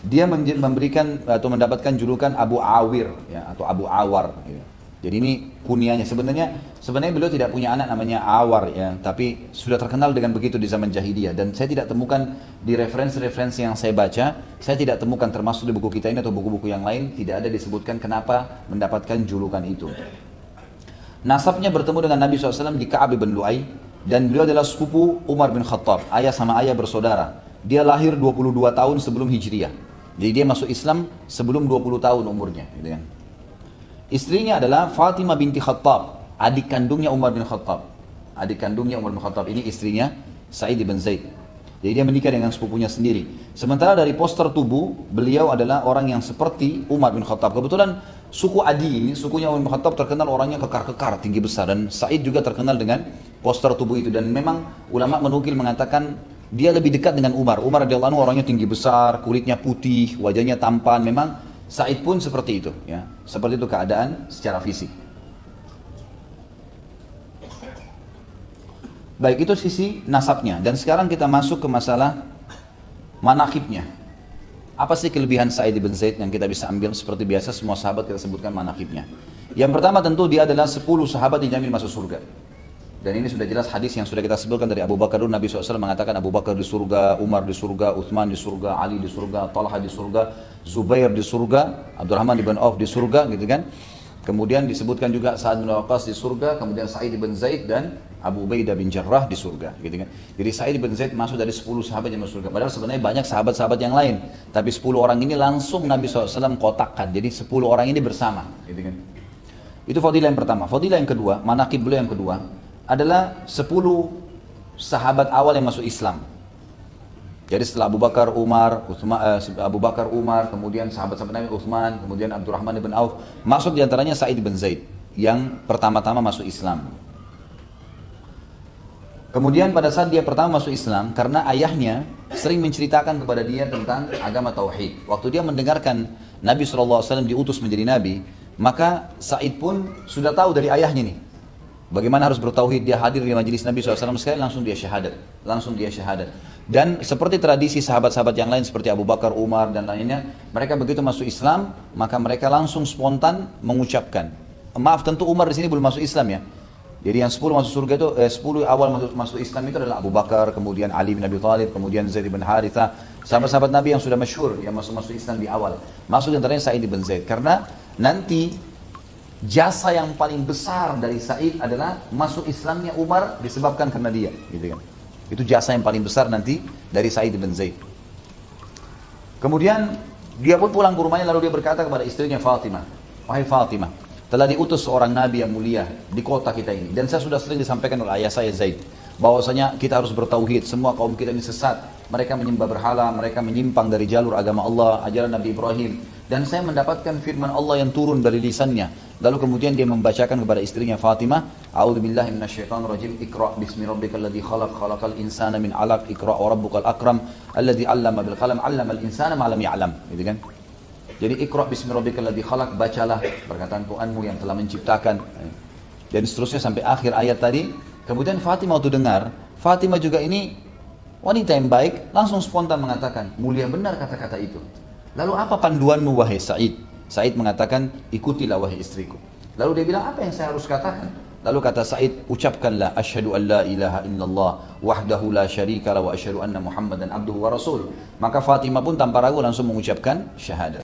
Dia memberikan atau mendapatkan julukan Abu Awir ya, atau Abu Awar. Gitu. Jadi ini kunianya. Sebenarnya beliau tidak punya anak namanya Awar ya, tapi sudah terkenal dengan begitu di zaman jahiliyah. Dan saya tidak temukan di referensi-referensi yang saya baca, saya tidak temukan termasuk di buku kita ini atau buku-buku yang lain, tidak ada disebutkan kenapa mendapatkan julukan itu. Nasabnya bertemu dengan Nabi SAW di Ka'ab bin Lu'ay, dan beliau adalah sepupu Umar bin Khattab, ayah sama ayah bersaudara. Dia lahir 22 tahun sebelum Hijriah. Jadi dia masuk Islam sebelum 20 tahun umurnya, gitu kan. Istrinya adalah Fatimah binti Khattab, adik kandungnya Umar bin Khattab. Adik kandungnya Umar bin Khattab ini istrinya Sa'id bin Zaid. Jadi dia menikah dengan sepupunya sendiri. Sementara dari poster tubuh, beliau adalah orang yang seperti Umar bin Khattab. Kebetulan suku Adi ini, sukunya Umar bin Khattab terkenal orangnya kekar-kekar, tinggi besar. Dan Sa'id juga terkenal dengan poster tubuh itu. Dan memang ulama menukil mengatakan dia lebih dekat dengan Umar. Umar radhiyallahu anhu orangnya tinggi besar, kulitnya putih, wajahnya tampan. Memang Sa'id pun seperti itu, ya, seperti itu keadaan secara fisik. Baik, itu sisi nasabnya. Dan sekarang kita masuk ke masalah manaqibnya. Apa sih kelebihan Sa'id bin Zaid yang kita bisa ambil? Seperti biasa semua sahabat kita sebutkan manaqibnya. Yang pertama tentu dia adalah 10 sahabat dijamin masuk surga. Dan ini sudah jelas hadis yang sudah kita sebutkan dari Abu Bakar. Nabi SAW mengatakan Abu Bakar di surga, Umar di surga, Uthman di surga, Ali di surga, Talha di surga, Zubair di surga, Abdurrahman bin Auf di surga, gitu kan. Kemudian disebutkan juga Sa'ad bin Waqqas di surga, kemudian Sa'id bin Zaid dan Abu Ubaidah bin Jarrah di surga, gitu kan. Jadi Sa'id bin Zaid masuk dari 10 sahabat yang masuk surga. Padahal sebenarnya banyak sahabat-sahabat yang lain, tapi 10 orang ini langsung Nabi SAW kotakkan. Jadi 10 orang ini bersama, gitu kan. Itu fadilah yang pertama. Fadilah yang kedua, manaqib beliau yang kedua adalah 10 sahabat awal yang masuk Islam. Jadi setelah Abu Bakar, Umar, kemudian sahabat-sahabat Nabi Uthman, kemudian Abdurrahman bin Auf, masuk diantaranya Sa'id bin Zaid yang pertama-tama masuk Islam. Kemudian pada saat dia pertama masuk Islam, karena ayahnya sering menceritakan kepada dia tentang agama Tauhid. Waktu dia mendengarkan Nabi SAW diutus menjadi Nabi, maka Sa'id pun sudah tahu dari ayahnya nih bagaimana harus bertauhid. Dia hadir di majelis Nabi SAW sekali, langsung dia syahadat. Dan seperti tradisi sahabat-sahabat yang lain seperti Abu Bakar, Umar dan lainnya, mereka begitu masuk Islam, maka mereka langsung spontan mengucapkan. Maaf, tentu Umar di sini belum masuk Islam ya. Jadi yang 10 masuk surga itu 10 awal masuk Islam itu adalah Abu Bakar, kemudian Ali bin Abi Thalib, kemudian Zaid bin Harithah, sahabat-sahabat Nabi yang sudah masyhur yang masuk Islam di awal. Masuk antaranya Sa'id bin Zaid, karena nanti jasa yang paling besar dari Sa'id adalah masuk Islamnya Umar disebabkan karena dia, gitu kan. Itu jasa yang paling besar nanti dari Sa'id bin Zaid. Kemudian dia pun pulang ke rumahnya, lalu dia berkata kepada istrinya Fatimah, "Wahai Fatimah, telah diutus seorang nabi yang mulia di kota kita ini, dan saya sudah sering disampaikan oleh ayah saya Zaid bahwasanya kita harus bertauhid. Semua kaum kita ini sesat, mereka menyembah berhala, mereka menyimpang dari jalur agama Allah, ajaran Nabi Ibrahim. Dan saya mendapatkan firman Allah yang turun dari lisannya." Lalu kemudian dia membacakan kepada istrinya Fatimah, "A'udzubillahi minasyaitonirrajim. Iqra' bismi rabbikal ladzi khalaq, khalaqal insana min 'alaq. Iqra' wa rabbukal akram, alladzi 'allama bil qalam, 'allamal insana ma lam ya'lam." Gitu kan? Jadi Iqra' bismi rabbikal ladzi khalaq, bacalah perkataan Tuhanmu yang telah menciptakan. Dan seterusnya sampai akhir ayat tadi. Kemudian Fatimah waktu dengar, Fatimah juga ini wanita yang baik, langsung spontan mengatakan, "Mulia benar kata-kata itu." Lalu apa panduanmu wahai Sa'id? Sa'id mengatakan, ikutilah wahai istriku. Lalu dia bilang, apa yang saya harus katakan? Lalu kata Sa'id, ucapkanlah asyhadu an la ilaha illallah wahdahu la syarika la wa asyhadu anna Muhammadan abduhu wa rasul. Maka Fatimah pun tanpa ragu langsung mengucapkan syahadat.